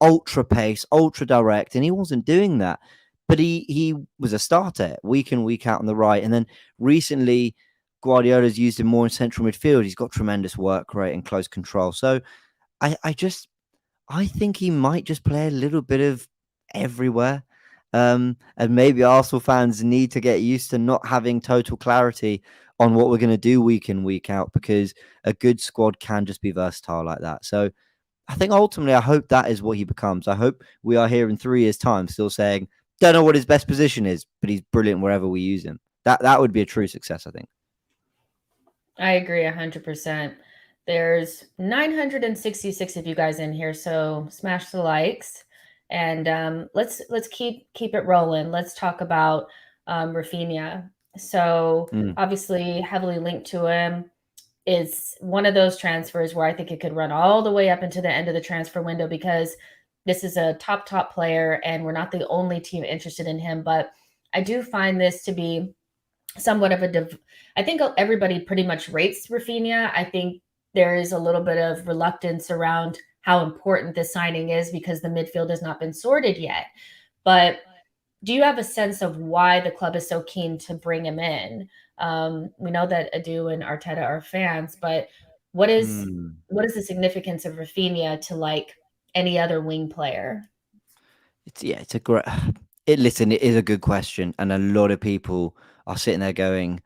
ultra pace, ultra direct, and he wasn't doing that. But he was a starter week in, week out on the right. And then recently Guardiola's used him more in central midfield. He's got tremendous work rate and close control. So I think he might just play a little bit of everywhere. And maybe Arsenal fans need to get used to not having total clarity on what we're going to do week in, week out, because a good squad can just be versatile like that. So I think ultimately, I hope that is what he becomes. I hope we are here in 3 years' time still saying, don't know what his best position is, but he's brilliant wherever we use him. That would be a true success, I think. I agree 100%. There's 966 of you guys in here, so smash the likes, and let's keep it rolling. Let's talk about Rafinha. So Mm. obviously, heavily linked to him. Is one of those transfers where I think it could run all the way up into the end of the transfer window because this is a top player, and we're not the only team interested in him. But I do find this to be somewhat of I think everybody pretty much rates Rafinha. I think there is a little bit of reluctance around how important this signing is because the midfield has not been sorted yet. But do you have a sense of why the club is so keen to bring him in? We know that Adu and Arteta are fans, but what is Mm. the significance of Rafinha to like any other wing player? It's a great. Listen, it is a good question, and a lot of people are sitting there going,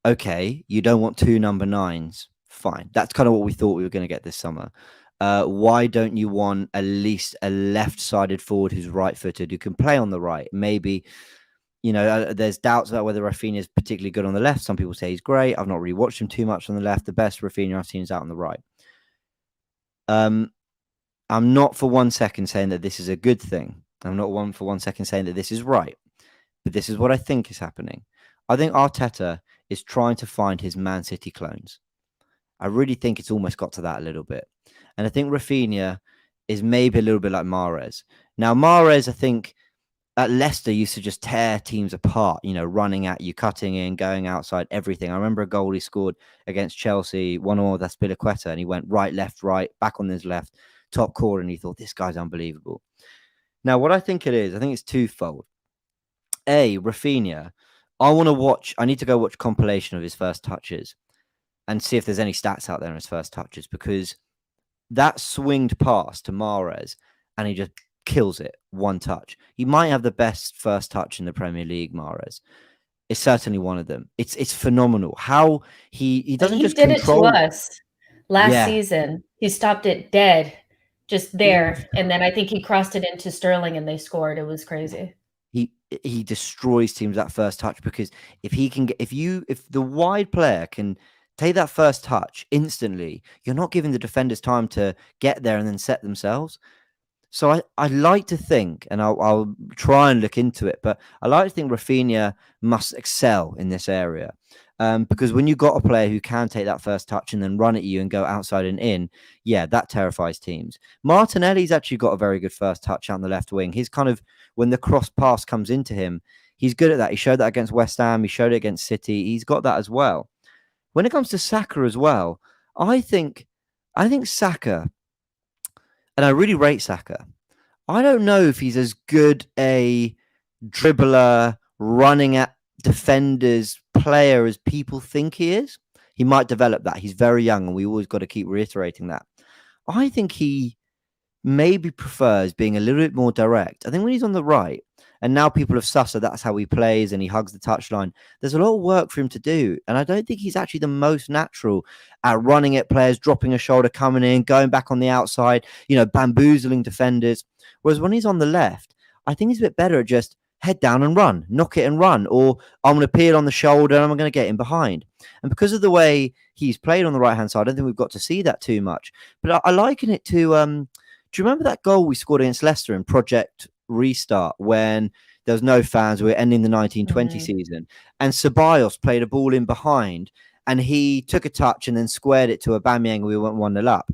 "Okay, you don't want two number nines, fine. That's kind of what we thought we were going to get this summer. Why don't you want at least a left-sided forward who's right-footed who can play on the right? Maybe there's doubts about whether Rafinha is particularly good on the left. Some people say he's great. I've not really watched him too much on the left. The best Rafinha I've seen is out on the right. I'm not for 1 second saying that this is a good thing. I'm not for 1 second saying that this is right. But this is what I think is happening. I think Arteta is trying to find his Man City clones. I really think it's almost got to that a little bit. And I think Rafinha is maybe a little bit like Mahrez. Now, Mahrez, I think, at Leicester used to just tear teams apart, running at you, cutting in, going outside, everything. I remember a goal he scored against Chelsea, 1-1 with Aspilicueta, and he went right, right, back on his left, top corner, and you thought, this guy's unbelievable. Now, what I think it is, I think it's twofold. Rafinha, I need to go watch compilation of his first touches and see if there's any stats out there on his first touches, because that swinged pass to Mahrez and he just kills it one touch. He might have the best first touch in the Premier League, Mahrez. It's certainly one of them. It's phenomenal how he doesn't He just did it to control. us last season. He stopped it dead, just there, and then I think he crossed it into Sterling and they scored. It was crazy. He destroys teams that first touch, because if the wide player can take that first touch instantly, you're not giving the defenders time to get there and then set themselves. So I like to think, and I'll try and look into it, but I like to think Rafinha must excel in this area. Because when you've got a player who can take that first touch and then run at you and go outside and in, yeah, that terrifies teams. Martinelli's actually got a very good first touch out on the left wing. He's kind of, when the cross pass comes into him, he's good at that. He showed that against West Ham. He showed it against City. He's got that as well. When it comes to Saka as well, I think, I think Saka, and I really rate Saka. I don't know if he's as good a dribbler, running at defenders player as people think he is. He might develop that. He's very young, and we always got to keep reiterating that. I think he maybe prefers being a little bit more direct. I think when he's on the right, and now people have sussed that that's how he plays and he hugs the touchline, there's a lot of work for him to do. And I don't think he's actually the most natural at running at players, dropping a shoulder, coming in, going back on the outside, bamboozling defenders. Whereas when he's on the left, I think he's a bit better at just head down and run, knock it and run, or I'm going to peel on the shoulder and I'm going to get in behind. And because of the way he's played on the right hand side, I don't think we've got to see that too much. But I liken it to do you remember that goal we scored against Leicester in Project Restart when there was no fans? We were ending the 1920 season, and Ceballos played a ball in behind, and he took a touch and then squared it to Aubameyang, and we went 1-0 up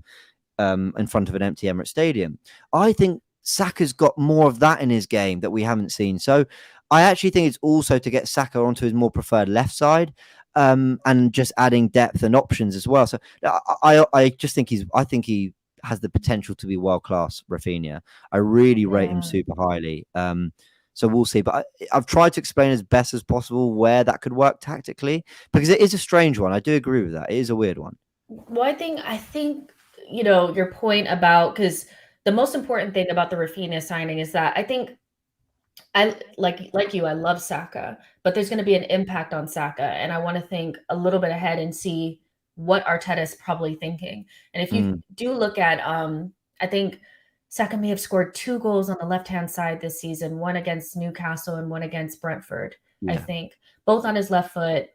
in front of an empty Emirates Stadium. I think Saka's got more of that in his game that we haven't seen. So I actually think it's also to get Saka onto his more preferred left side. And just adding depth and options as well. So I just think I think he has the potential to be world class. Rafinha, I really rate him super highly. So we'll see. But I've tried to explain as best as possible where that could work tactically, because it is a strange one. I do agree with that. It is a weird one. Well, I think your point about, because the most important thing about the Rafinha signing is that I think I like you, I love Saka, but there's going to be an impact on Saka, and I want to think a little bit ahead and see what Arteta is probably thinking. And if you do look at, I think Saka may have scored 2 goals on the left-hand side this season, one against Newcastle and one against Brentford, I think, both on his left foot,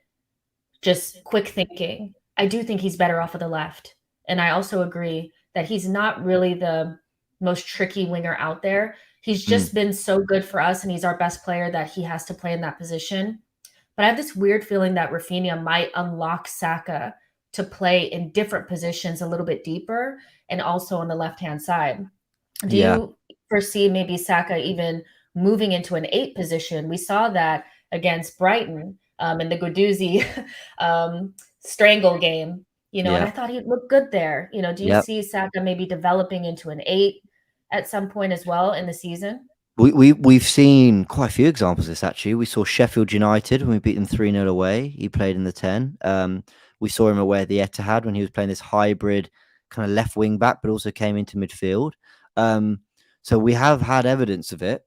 just quick thinking. I do think he's better off of the left. And I also agree that he's not really the most tricky winger out there. He's just been so good for us, and he's our best player that he has to play in that position. But I have this weird feeling that Rafinha might unlock Saka to play in different positions a little bit deeper and also on the left-hand side. Do you foresee maybe Saka even moving into an 8 position? We saw that against Brighton in the Guendouzi strangle game, and I thought he looked good there. Do you see Saka maybe developing into an 8 at some point as well in the season? We've seen quite a few examples of this actually. We saw Sheffield United when we beat them 3-0 away. He played in the 10. We saw him away at the Etihad when he was playing this hybrid kind of left wing back, but also came into midfield. So we have had evidence of it.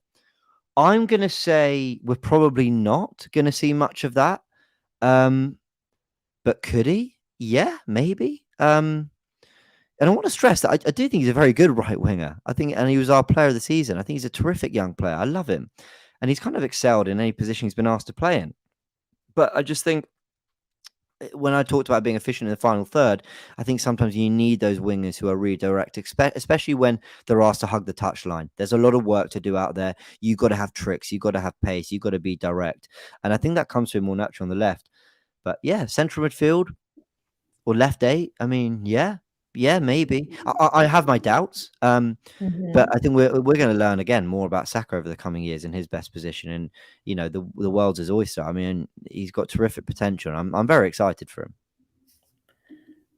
I'm going to say we're probably not going to see much of that. But could he? Yeah, maybe. And I want to stress that I do think he's a very good right winger. I think, and he was our player of the season. I think he's a terrific young player. I love him. And he's kind of excelled in any position he's been asked to play in. But I just think when I talked about being efficient in the final third, I think sometimes you need those wingers who are really direct, especially when they're asked to hug the touchline. There's a lot of work to do out there. You've got to have tricks. You've got to have pace. You've got to be direct. And I think that comes to him more natural on the left. But yeah, central midfield or left 8. I mean, yeah, maybe. I have my doubts. But I think we're going to learn again more about Saka over the coming years in his best position. And the world's his oyster. I mean, he's got terrific potential. I'm very excited for him.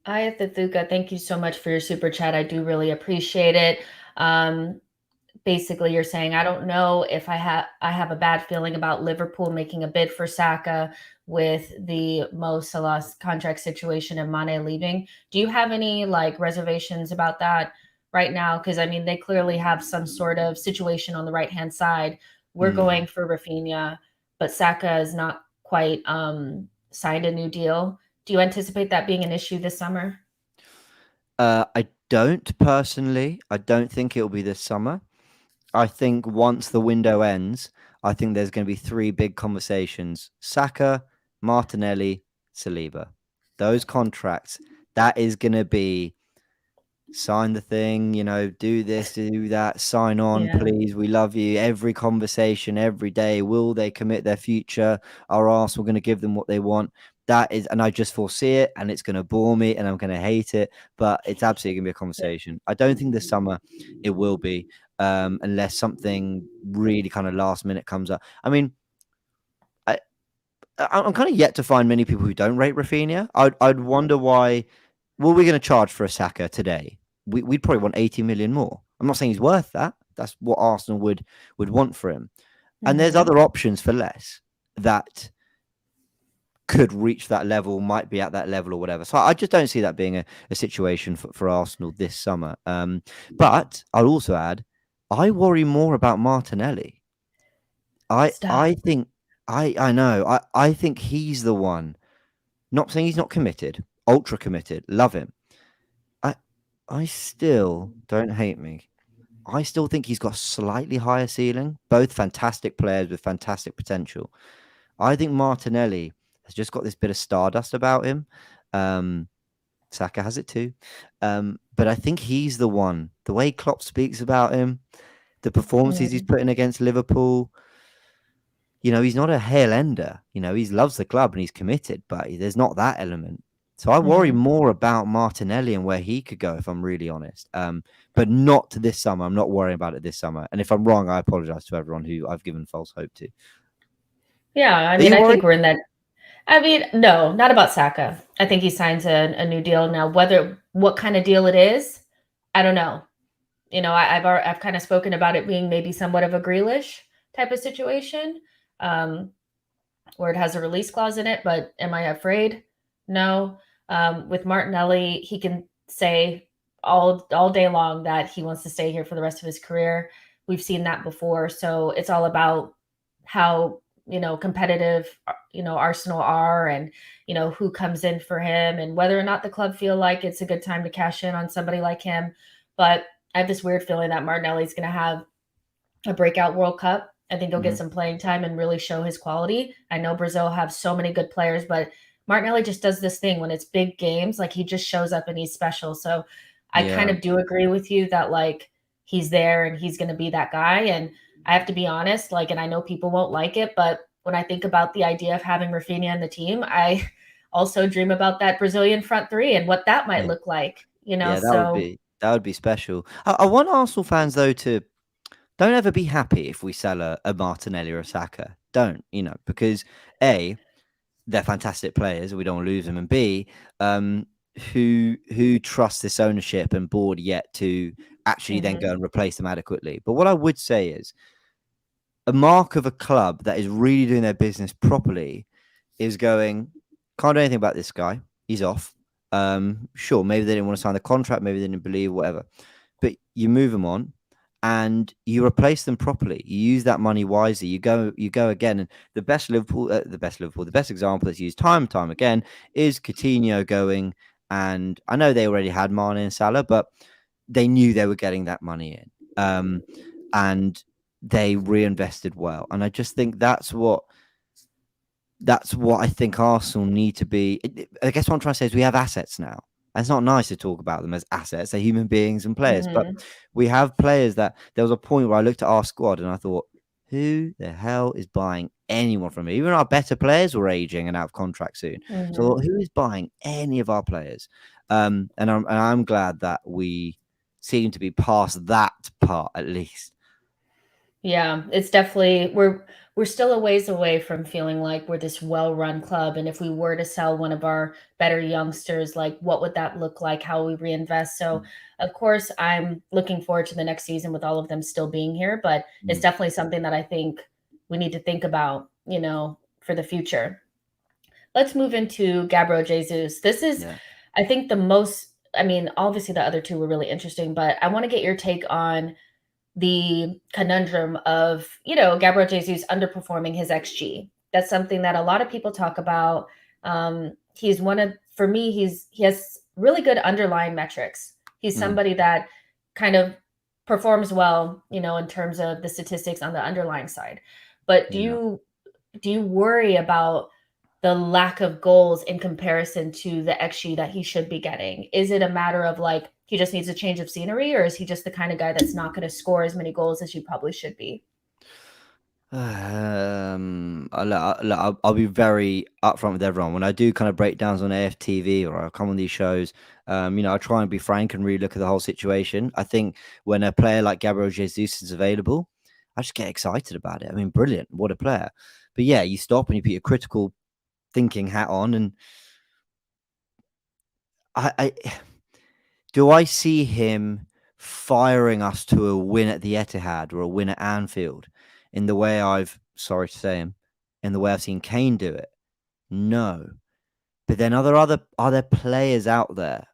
Ayathathuka, thank you so much for your super chat. I do really appreciate it. Basically, you're saying, I don't know if I have a bad feeling about Liverpool making a bid for Saka with the Mo Salah contract situation and Mane leaving. Do you have any reservations about that right now? Because I mean, they clearly have some sort of situation on the right hand side. We're going for Rafinha, but Saka is not quite signed a new deal. Do you anticipate that being an issue this summer? I don't personally. I don't think it'll be this summer. I think once the window ends, I think there's going to be 3 big conversations: Saka, Martinelli, Saliba. Those contracts, that is going to be sign the thing, do this, do that, sign on, Yeah. please. We love you. Every conversation, every day. Will they commit their future? Are Arsenal going to give them what they want? That is, and I just foresee it, and it's going to bore me, and I'm going to hate it. But it's absolutely going to be a conversation. I don't think this summer it will be, unless something really kind of last minute comes up. I mean, I'm kind of yet to find many people who don't rate Rafinha. I'd wonder why. What are we going to charge for a Saka today? We'd probably want 80 million more. I'm not saying he's worth that. That's what Arsenal would want for him. And there's Mm-hmm. other options for less that could reach that level, might be at that level or whatever. So I just don't see that being a situation for Arsenal this summer. But I'll also add, I worry more about Martinelli. I Stop. think I know. I think he's the one. Not saying he's not committed, ultra committed, love him. I I still don't hate me. I still think he's got slightly higher ceiling. Both fantastic players with fantastic potential. I think Martinelli has just got this bit of stardust about him. Um, Saka has it too. But I think he's the one. The way Klopp speaks about him, the performances he's Mm-hmm. putting against Liverpool, he's not a hail ender. He loves the club and he's committed, but there's not that element. So I worry Mm-hmm. more about Martinelli and where he could go, if I'm really honest. But not to this summer. I'm not worrying about it this summer. And if I'm wrong, I apologize to everyone who I've given false hope to. Yeah, I Are mean, you I think worried? we're in that. I mean, no, not about Saka. I think he signs a new deal now. Whether what kind of deal it is, I don't know. I've kind of spoken about it being maybe somewhat of a Grealish type of situation, um, where it has a release clause in it. But am I afraid? No. With Martinelli, he can say all day long that he wants to stay here for the rest of his career. We've seen that before, so it's all about how competitive Arsenal are, and who comes in for him, and whether or not the club feel like it's a good time to cash in on somebody like him. But I have this weird feeling that Martinelli's going to have a breakout World Cup. I think he'll get Mhm. some playing time and really show his quality. I know Brazil have so many good players, but Martinelli just does this thing when it's big games, like he just shows up and he's special. So I kind Yeah. of do agree with you that like he's there and he's going to be that guy. And I have to be honest, like, and I know people won't like it, but when I think about the idea of having Rafinha in the team, I also dream about that Brazilian front three and what that might Yeah. look like. Yeah, that would So be special. I want Arsenal fans though to don't ever be happy if we sell a Martinelli or a Saka. Don't, because A, they're fantastic players. We don't want to lose them. And B, um, who trust this ownership and board yet to actually then mhm, go and replace them adequately. But what I would say is a mark of a club that is really doing their business properly is going, can't do anything about this guy. He's off. Sure, maybe they didn't want to sign the contract, maybe they didn't believe, whatever. But you move them on and you replace them properly. You use that money wisely. You go again. And the best example that's used time and time again is Coutinho going. And I know they already had Mane and Salah, but they knew they were getting that money in. And they reinvested well. And I just think that's what I think Arsenal need to be. I guess what I'm trying to say is we have assets now. And it's not nice to talk about them as assets. They're human beings and players, but mhm, we have players that there was a point where I looked at our squad and I thought, who the hell is buying anyone from me? Even our better players were aging and out of contract soon. So mhm. who is buying any of our players? And I'm glad that we seem to be past that part at least. Yeah, it's definitely we're still a ways away from feeling like we're this well-run club. And if we were to sell one of our better youngsters, like what would that look like? How we reinvest? So of course I'm looking forward to the next season with all of them still being here, but it's Mm, definitely something that I think we need to think about, for the future. Let's move into Gabriel Jesus. This is, yeah. I think, the most, I mean, obviously the other two were really interesting, but I want to get your take on the conundrum of, Gabriel Jesus underperforming his XG. That's something that a lot of people talk about. He's one of, for me, he has really good underlying metrics. He's Mm, somebody that kind of performs well, in terms of the statistics on the underlying side. But do yeah. you worry about the lack of goals in comparison to the XG that he should be getting? Is it a matter of like he just needs a change of scenery, or is he just the kind of guy that's not going to score as many goals as you probably should be? I'll be very upfront with everyone. When I do kind of breakdowns on AFTV or I come on these shows, I try and be frank and really look at the whole situation. I think when a player like Gabriel Jesus is available, I just get excited about it. I mean, brilliant. What a player. But yeah, you stop and you put your critical thinking hat on, and I do I see him firing us to a win at the Etihad or a win at Anfield in the way sorry to say him, in the way I've seen Kane do it? No. But then are there players out there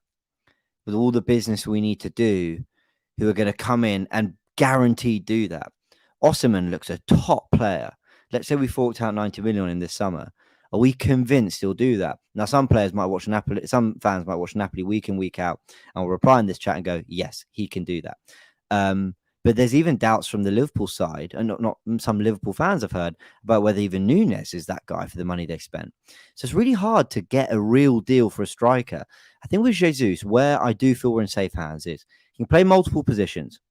with all the business we need to do who are going to come in and guaranteed do that? Osimhen looks a top player. Let's say we forked out 90 million on him this summer. Are we convinced he'll do that? Now, some players might watch Napoli, some fans might watch Napoli week in, week out, and will reply in this chat and go, yes, he can do that. But there's even doubts from the Liverpool side, and not some Liverpool fans have heard about whether even Nunes is that guy for the money they spent. So it's really hard to get a real deal for a striker. I think with Jesus, where I do feel we're in safe hands is he can play multiple positions.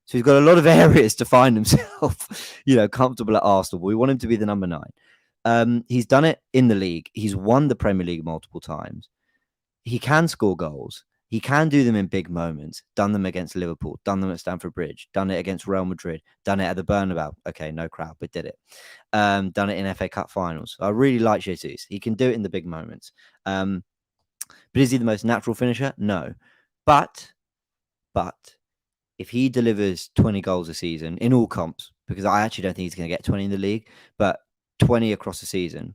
So he's got a lot of areas to find himself, comfortable at Arsenal. But we want him to be the number 9. He's done it in the league. He's won the Premier League multiple times. He can score goals. He can do them in big moments. Done them against Liverpool. Done them at Stamford Bridge. Done it against Real Madrid. Done it at the Bernabeu. Okay, no crowd, but did it. Done it in FA Cup finals. I really like Jesus. He can do it in the big moments. But is he the most natural finisher? No. But if he delivers 20 goals a season in all comps, because I actually don't think he's going to get 20 in the league, but 20 across the season,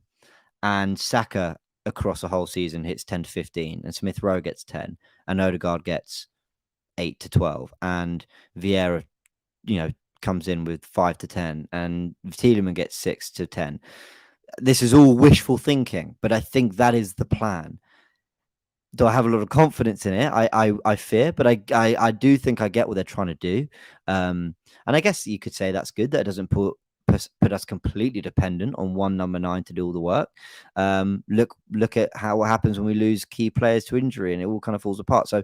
and Saka across a whole season hits 10 to 15, and Smith Rowe gets 10, and Odegaard gets 8 to 12, and Vieira, comes in with 5 to 10, and Tielemans gets 6 to 10. This is all wishful thinking, but I think that is the plan. Do I have a lot of confidence in it? I fear, but I do think I get what they're trying to do. And I guess you could say that's good that it doesn't put us completely dependent on one number 9 to do all the work. Look at what happens when we lose key players to injury and it all kind of falls apart. So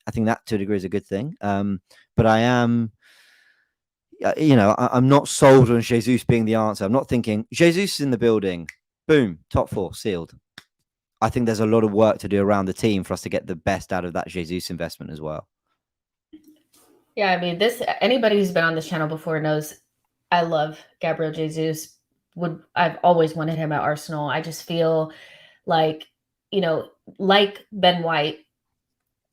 I think that to a degree is a good thing. But I am, I'm not sold on Jesus being the answer. I'm not thinking Jesus is in the building. Boom, top 4 sealed. I think there's a lot of work to do around the team for us to get the best out of that Jesus investment as well. Yeah, I mean, anybody who's been on this channel before knows I love Gabriel Jesus. I've always wanted him at Arsenal. I just feel like, like Ben White,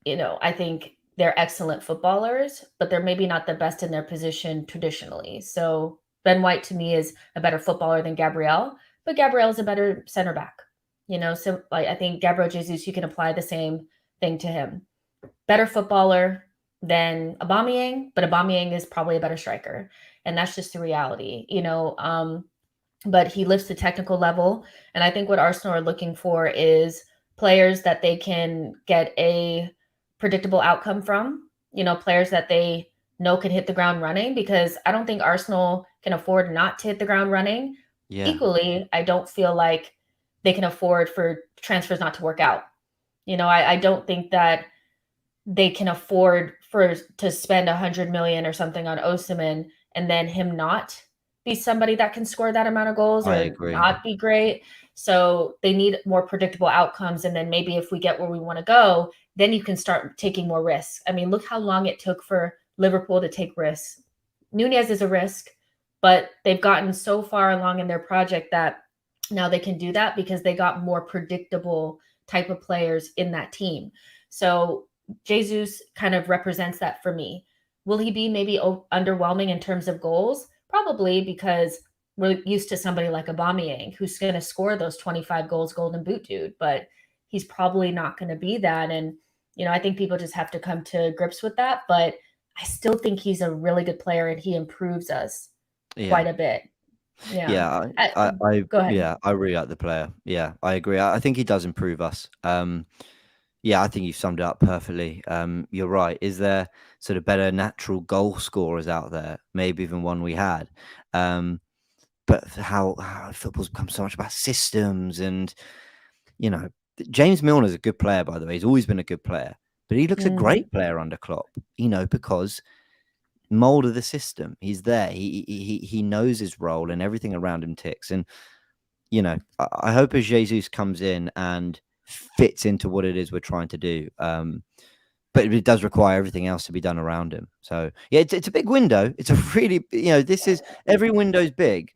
I think they're excellent footballers, but they're maybe not the best in their position traditionally. So Ben White to me is a better footballer than Gabriel, but Gabriel is a better center back. So I think Gabriel Jesus, you can apply the same thing to him. Better footballer than Aubameyang, but Aubameyang is probably a better striker. And that's just the reality, but he lifts the technical level. And I think what Arsenal are looking for is players that they can get a predictable outcome from, players that they know can hit the ground running, because I don't think Arsenal can afford not to hit the ground running. Yeah. Equally, I don't feel like they can afford for transfers not to work out. I don't think that they can afford to spend 100 million or something on Osimhen and then him not be somebody that can score that amount of goals or not be great. So they need more predictable outcomes. And then maybe if we get where we want to go, then you can start taking more risks. I mean, look how long it took for Liverpool to take risks. Nunez is a risk, but they've gotten so far along in their project that now they can do that because they got more predictable type of players in that team. So Jesus kind of represents that for me. Will he be maybe underwhelming in terms of goals? Probably, because we're used to somebody like Aubameyang who's going to score those 25 goals, golden boot dude, but he's probably not going to be that. And, I think people just have to come to grips with that. But I still think he's a really good player and he improves us quite a bit. Yeah, I go ahead. Yeah, I really like the player. Yeah, I agree. I think he does improve us. Yeah, I think you've summed it up perfectly. You're right. Is there sort of better natural goal scorers out there? Maybe even one we had. But how football's become so much about systems and, James Milner's a good player, by the way. He's always been a good player. but he looks a Mm, great player under Klopp, because mold of the system. He's there. He knows his role and everything around him ticks. And I hope as Jesus comes in and fits into what it is we're trying to do. But it does require everything else to be done around him. So yeah, it's a big window. It's a really, this is every window's big,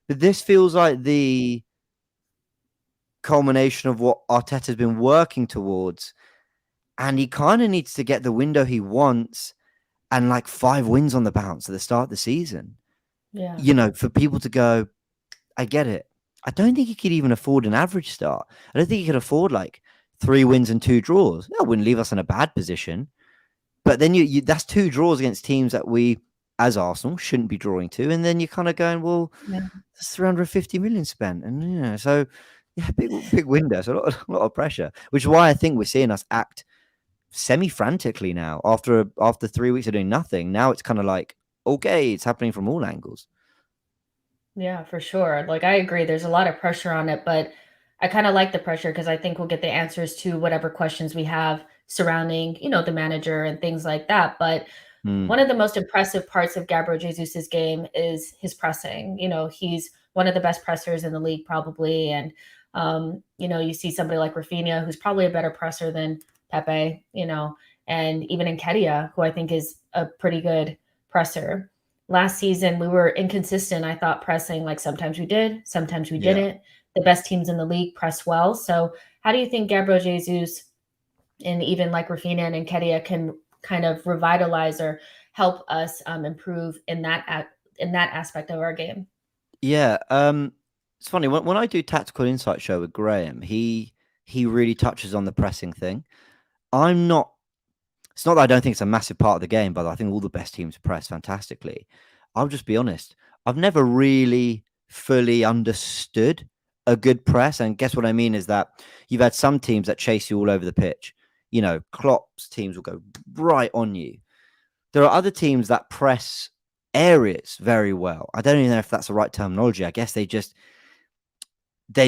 but this feels like the culmination of what Arteta's been working towards, and he kind of needs to get the window he wants and like 5 wins on the bounce at the start of the season. yeah. For people to go, I get it. I don't think he could even afford an average start. I don't think he could afford like 3 wins and 2 draws. That wouldn't leave us in a bad position. But then that's 2 draws against teams that we, as Arsenal, shouldn't be drawing to. And then you're kind of going, well, Yeah. that's 350 million spent. And so big window. So a lot of pressure, which is why I think we're seeing us act semi-frantically now after 3 weeks of doing nothing. Now it's kind of like, okay, it's happening from all angles. Yeah, for sure. Like, I agree. There's a lot of pressure on it, but I kind of like the pressure because I think we'll get the answers to whatever questions we have surrounding, the manager and things like that. But one of the most impressive parts of Gabriel Jesus's game is his pressing. He's one of the best pressers in the league, probably. And, you see somebody like Rafinha, who's probably a better presser than Pepe, and even Nketiah, who I think is a pretty good presser. Last season, we were inconsistent, I thought, pressing. Like sometimes we did, sometimes we Yeah. didn't. The best teams in the league press well. So how do you think Gabriel Jesus and even like Rafinha and Nketiah can kind of revitalize or help us improve in that aspect of our game? Yeah. It's funny when I do Tactical Insight Show with Graham, he really touches on the pressing thing. I'm not. It's not that I don't think it's a massive part of the game, but I think all the best teams press fantastically. I'll just be honest. I've never really fully understood a good press, and guess what I mean is that you've had some teams that chase you all over the pitch. Klopp's teams will go right on you. There are other teams that press areas very well. I don't even know if that's the right terminology. I guess they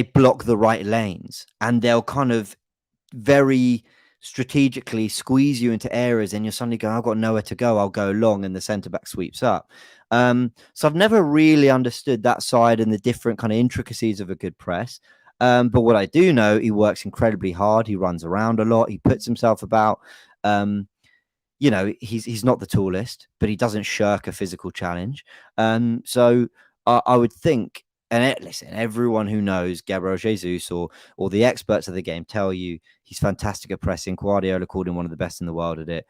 block the right lanes and they'll kind of very strategically squeeze you into areas and you're suddenly going, I've got nowhere to go. I'll go long and the centre back sweeps up. So I've never really understood that side and the different kind of intricacies of a good press. But what I do know, he works incredibly hard. He runs around a lot. He puts himself about. He's not the tallest, but he doesn't shirk a physical challenge. So I would think, and listen, everyone who knows Gabriel Jesus or the experts of the game tell you he's fantastic at pressing. Guardiola called him one of the best in the world at it.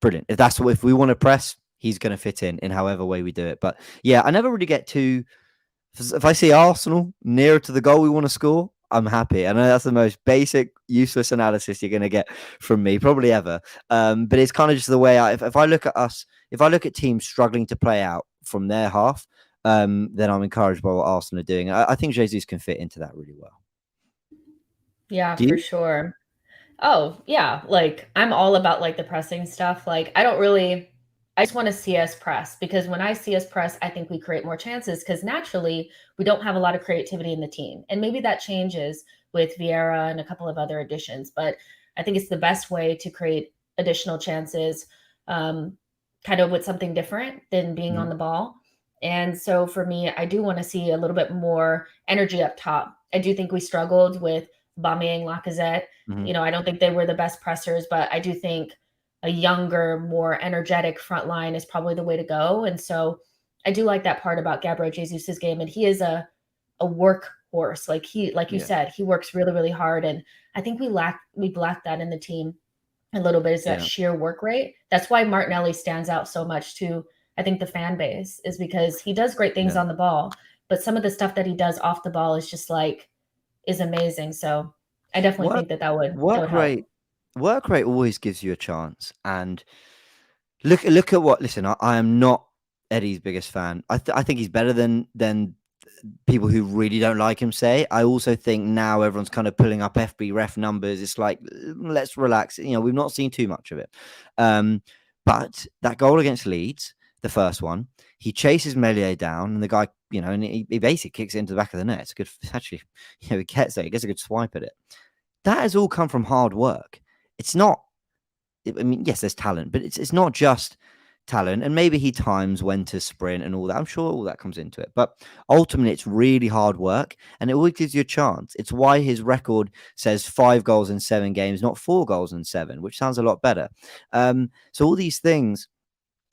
Brilliant. If we want to press, he's going to fit in however way we do it. But yeah, I never really get too. If I see Arsenal nearer to the goal we want to score, I'm happy. I know that's the most basic, useless analysis you're going to get from me, probably ever. But it's kind of just the way if I look at us, if I look at teams struggling to play out from their half, then I'm encouraged by what Arsenal are doing. I think Jesus can fit into that really well. Yeah, Do for you? sure. Oh, yeah. Like I'm all about like the pressing stuff. Like I just want to see us press because when I see us press, I think we create more chances because naturally we don't have a lot of creativity in the team. And maybe that changes with Vieira and a couple of other additions, but I think it's the best way to create additional chances, kind of with something different than being on Mm-hmm. the ball. And so for me, I do want to see a little bit more energy up top. I do think we struggled with Aubameyang, Lacazette. Mm-hmm. I don't think they were the best pressers, but I do think a younger, more energetic front line is probably the way to go. And so I do like that part about Gabriel Jesus's game. And he is a workhorse. Like you Yeah. said, he works really, really hard. And I think we've lacked that in the team a little bit is that Yeah. sheer work rate. That's why Martinelli stands out so much to I think the fan base is because he does great things Yeah. on the ball, but some of the stuff that he does off the ball is just like is amazing. So I definitely Work think that would work help. rate work rate always gives you a chance. And look at what. Listen, I am not Eddie's biggest fan. I think he's better than people who really don't like him say. I also think now everyone's kind of pulling up FB ref numbers. It's like, let's relax. We've not seen too much of it. But that goal against Leeds, the first one, he chases Melier down, and the guy, and he basically kicks it into the back of the net. It's good. Actually, he gets there. He gets a good swipe at it. That has all come from hard work. It's not I mean, yes, there's talent, but it's not just talent. And maybe he times when to sprint and all that. I'm sure all that comes into it. But ultimately, it's really hard work, and it always gives you a chance. It's why his record says 5 goals in 7 games, not 4 goals in 7, which sounds a lot better. So all these things,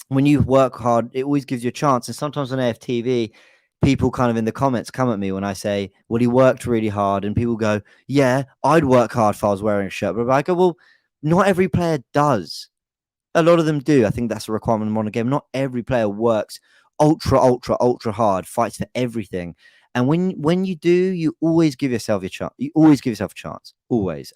when you work hard, it always gives you a chance. And sometimes on AFTV, people kind of in the comments come at me when I say, well, he worked really hard. And people go, yeah, I'd work hard if I was wearing a shirt. But I go, well, not every player does. A lot of them do. I think that's a requirement in modern game. Not every player works ultra hard, fights for everything. And when you do, you always give yourself a chance. You always give yourself a chance. Always.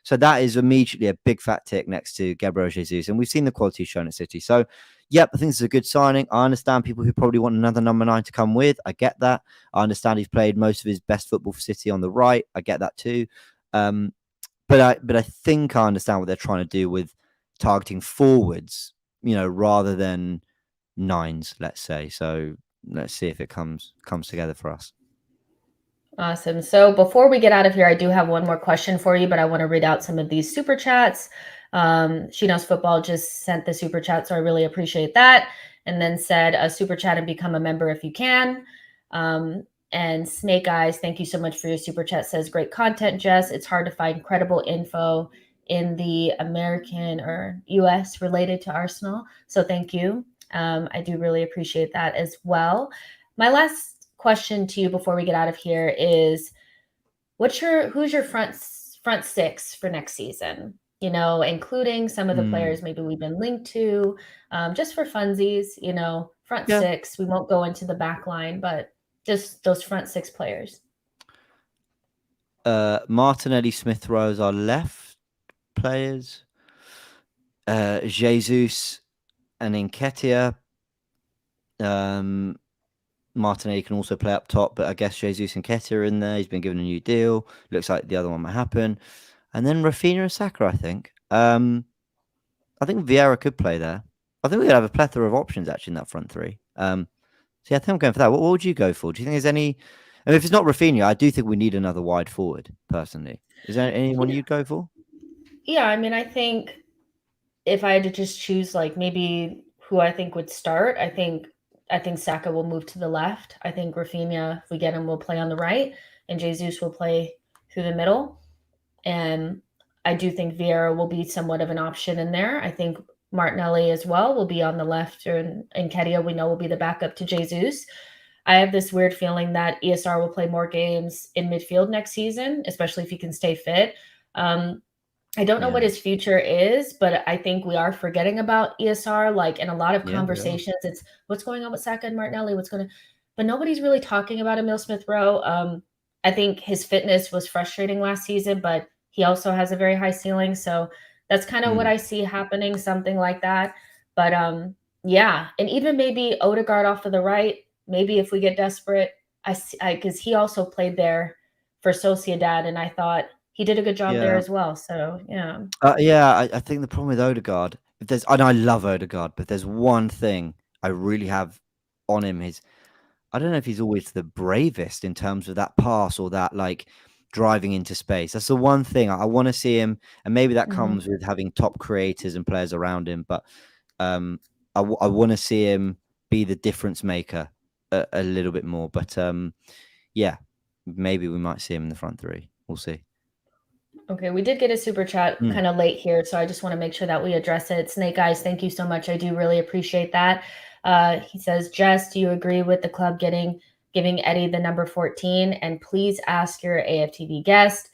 So that is immediately a big fat tick next to Gabriel Jesus. And we've seen the quality shown at City. So, yep, I think this is a good signing. I understand people who probably want another number 9 to come with. I get that. I understand he's played most of his best football for City on the right. I get that too. But I think I understand what they're trying to do with targeting forwards, rather than 9s, let's say. So let's see if it comes together for us. Awesome. So before we get out of here, I do have one more question for you, but I want to read out some of these super chats. She Knows Football just sent the super chat, so I really appreciate that. And then said, a super chat and become a member if you can. And Snake Eyes, thank you so much for your super chat. Says, great content, Jess. It's hard to find credible info in the American or US related to Arsenal. So thank you. I do really appreciate that as well. My last question to you before we get out of here is, who's your front six for next season? Including some of the players maybe we've been linked to, just for funsies. Front six. We won't go into the back line, but just those front 6 players. Martinelli, Smith Rowe are left players. Jesus and Nketiah. Martinelli can also play up top, but I guess Jesus and Nketiah are in there. He's been given a new deal. Looks like the other one might happen. And then Rafinha and Saka, I think. I think Vieira could play there. I think we could have a plethora of options actually in that front 3. So yeah, I think I'm going for that. What would you go for? Do you think there's any? I mean, if it's not Rafinha, I do think we need another wide forward. Personally, is there anyone you'd go for? Yeah, I mean, I think if I had to just choose, like, maybe who I think would start, I think Saka will move to the left. I think Rafinha, if we get him, will play on the right, and Jesus will play through the middle. And I do think Vieira will be somewhat of an option in there. I think Martinelli as well will be on the left, and Nketiah we know will be the backup to Jesus. I have this weird feeling that ESR will play more games in midfield next season, especially if he can stay fit. I don't know what his future is, but I think we are forgetting about ESR. Like, in a lot of conversations, it's what's going on with Saka and Martinelli, but nobody's really talking about Emile Smith Rowe. I think his fitness was frustrating last season, but he also has a very high ceiling. So that's kind of what I see happening, something like that. But yeah, and even maybe Odegaard off to the right. Maybe if we get desperate, because he also played there for Sociedad, and I thought he did a good job there as well. So yeah. I think the problem with Odegaard, and I love Odegaard, but there's one thing I really have on him is, I don't know if he's always the bravest in terms of that pass or that, like, driving into space. That's the one thing I want to see him, and maybe that comes with having top creators and players around him. But I want to see him be the difference maker a little bit more. But yeah, maybe we might see him in the front 3. We'll see. Okay, we did get a super chat kind of late here, so I just want to make sure that we address it. Snake Eyes, thank you so much. I do really appreciate that. He says, Jess, do you agree with the club giving Eddie the number 14? And please ask your AFTV guest.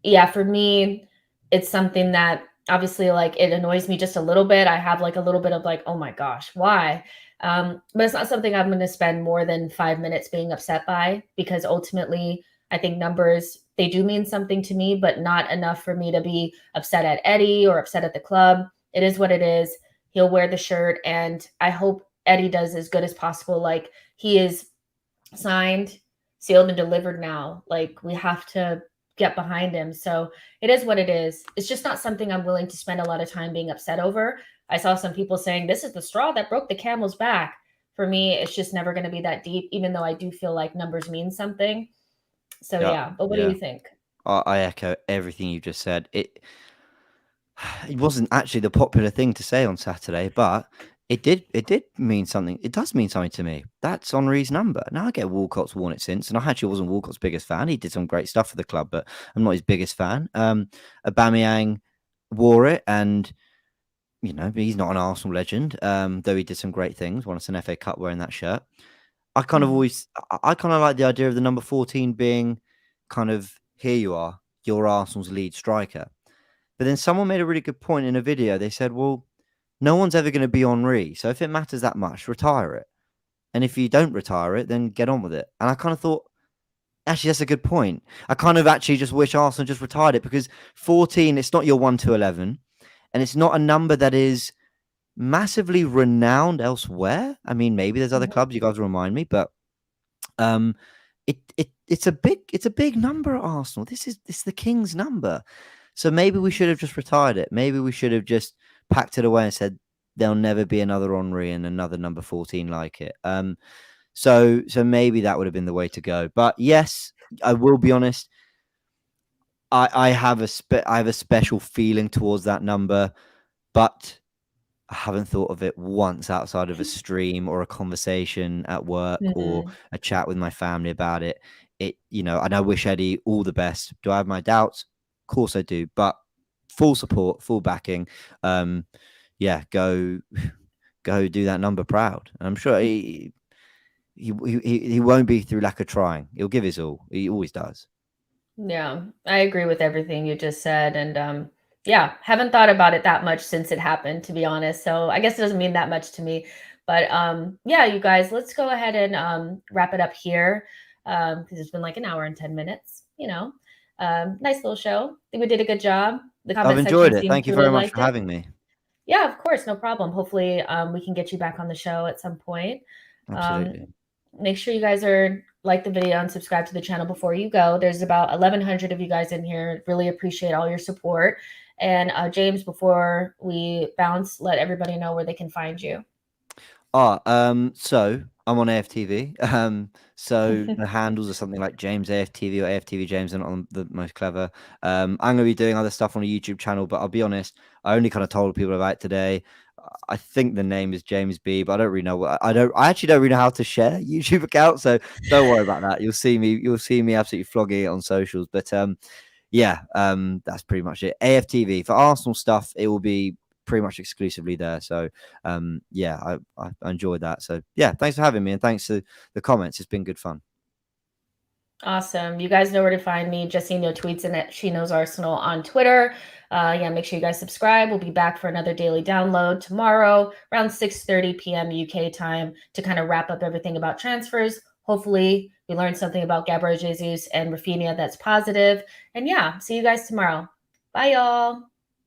Yeah, for me, it's something that obviously, like, it annoys me just a little bit. I have like a little bit of like, oh my gosh, why? But it's not something I'm going to spend more than 5 minutes being upset by, because ultimately I think numbers, they do mean something to me, but not enough for me to be upset at Eddie or upset at the club. It is what it is. He'll wear the shirt, and I hope Eddie does as good as possible. Like, he is signed, sealed, and delivered now. Like, we have to get behind him. So it is what it is. It's just not something I'm willing to spend a lot of time being upset over. I saw some people saying this is the straw that broke the camel's back. For me, it's just never going to be that deep, even though I do feel like numbers mean something. So yeah, but what do you think? I echo everything you just said. It wasn't actually the popular thing to say on Saturday, but it did mean something. It does mean something to me. That's Henri's number. Now I get Walcott's worn it since, and I actually wasn't Walcott's biggest fan. He did some great stuff for the club, but I'm not his biggest fan. Aubameyang wore it, and he's not an Arsenal legend, though he did some great things. Won us an FA Cup wearing that shirt. I kind of always, I kind of like the idea of the number 14 being kind of, here you are, you're Arsenal's lead striker. But then someone made a really good point in a video. They said, well, no one's ever going to be Henri. So if it matters that much, retire it. And if you don't retire it, then get on with it. And I kind of thought, actually, that's a good point. I kind of actually just wish Arsenal just retired it, because 14, it's not your 1 to 11. And it's not a number that is massively renowned elsewhere. I mean, maybe there's other clubs, you guys remind me, but it's a big number at Arsenal. It's the king's number. So maybe we should have just retired it. Maybe we should have just packed it away and said there'll never be another Henri and another number 14 like it. So maybe that would have been the way to go. But yes, I will be honest. I have a special feeling towards that number, but I haven't thought of it once outside of a stream or a conversation at work or a chat with my family about it. And I wish Eddie all the best. Do I have my doubts? Of course I do, but full support, full backing. Go do that number proud. And I'm sure he won't be through lack of trying. He'll give his all. He always does. Yeah, I agree with everything you just said. And haven't thought about it that much since it happened, to be honest. So I guess it doesn't mean that much to me. But you guys, let's go ahead and wrap it up here, because it's been like an hour and 10 minutes. Nice little show. I think we did a good job. The I've comment enjoyed section it. Thank you very much for having me. Yeah, of course, no problem. Hopefully, we can get you back on the show at some point. Absolutely. Make sure you guys like the video and subscribe to the channel before you go. There's about 1,100 of you guys in here. Really appreciate all your support. And James, before we bounce, let everybody know where they can find you. So I'm on AFTV. So the handles are something like James AFTV or AFTV James, and not the most clever. I'm going to be doing other stuff on a YouTube channel, but I'll be honest, I only kind of told people about it today. I think the name is James B, but I don't really know I actually don't really know how to share YouTube account, so don't worry about that. You'll see me absolutely flogging it on socials. But that's pretty much it. AFTV for Arsenal stuff, it will be pretty much exclusively there. So I enjoyed that. So yeah, thanks for having me, and thanks to the comments. It's been good fun. Awesome. You guys know where to find me. Justino tweets and at SheKnowsArsenal on Twitter. Make sure you guys subscribe. We'll be back for another daily download tomorrow around 6:30 p.m. UK time to kind of wrap up everything about transfers. Hopefully we learned something about Gabriel Jesus and Rafinha that's positive. And see you guys tomorrow. Bye, y'all.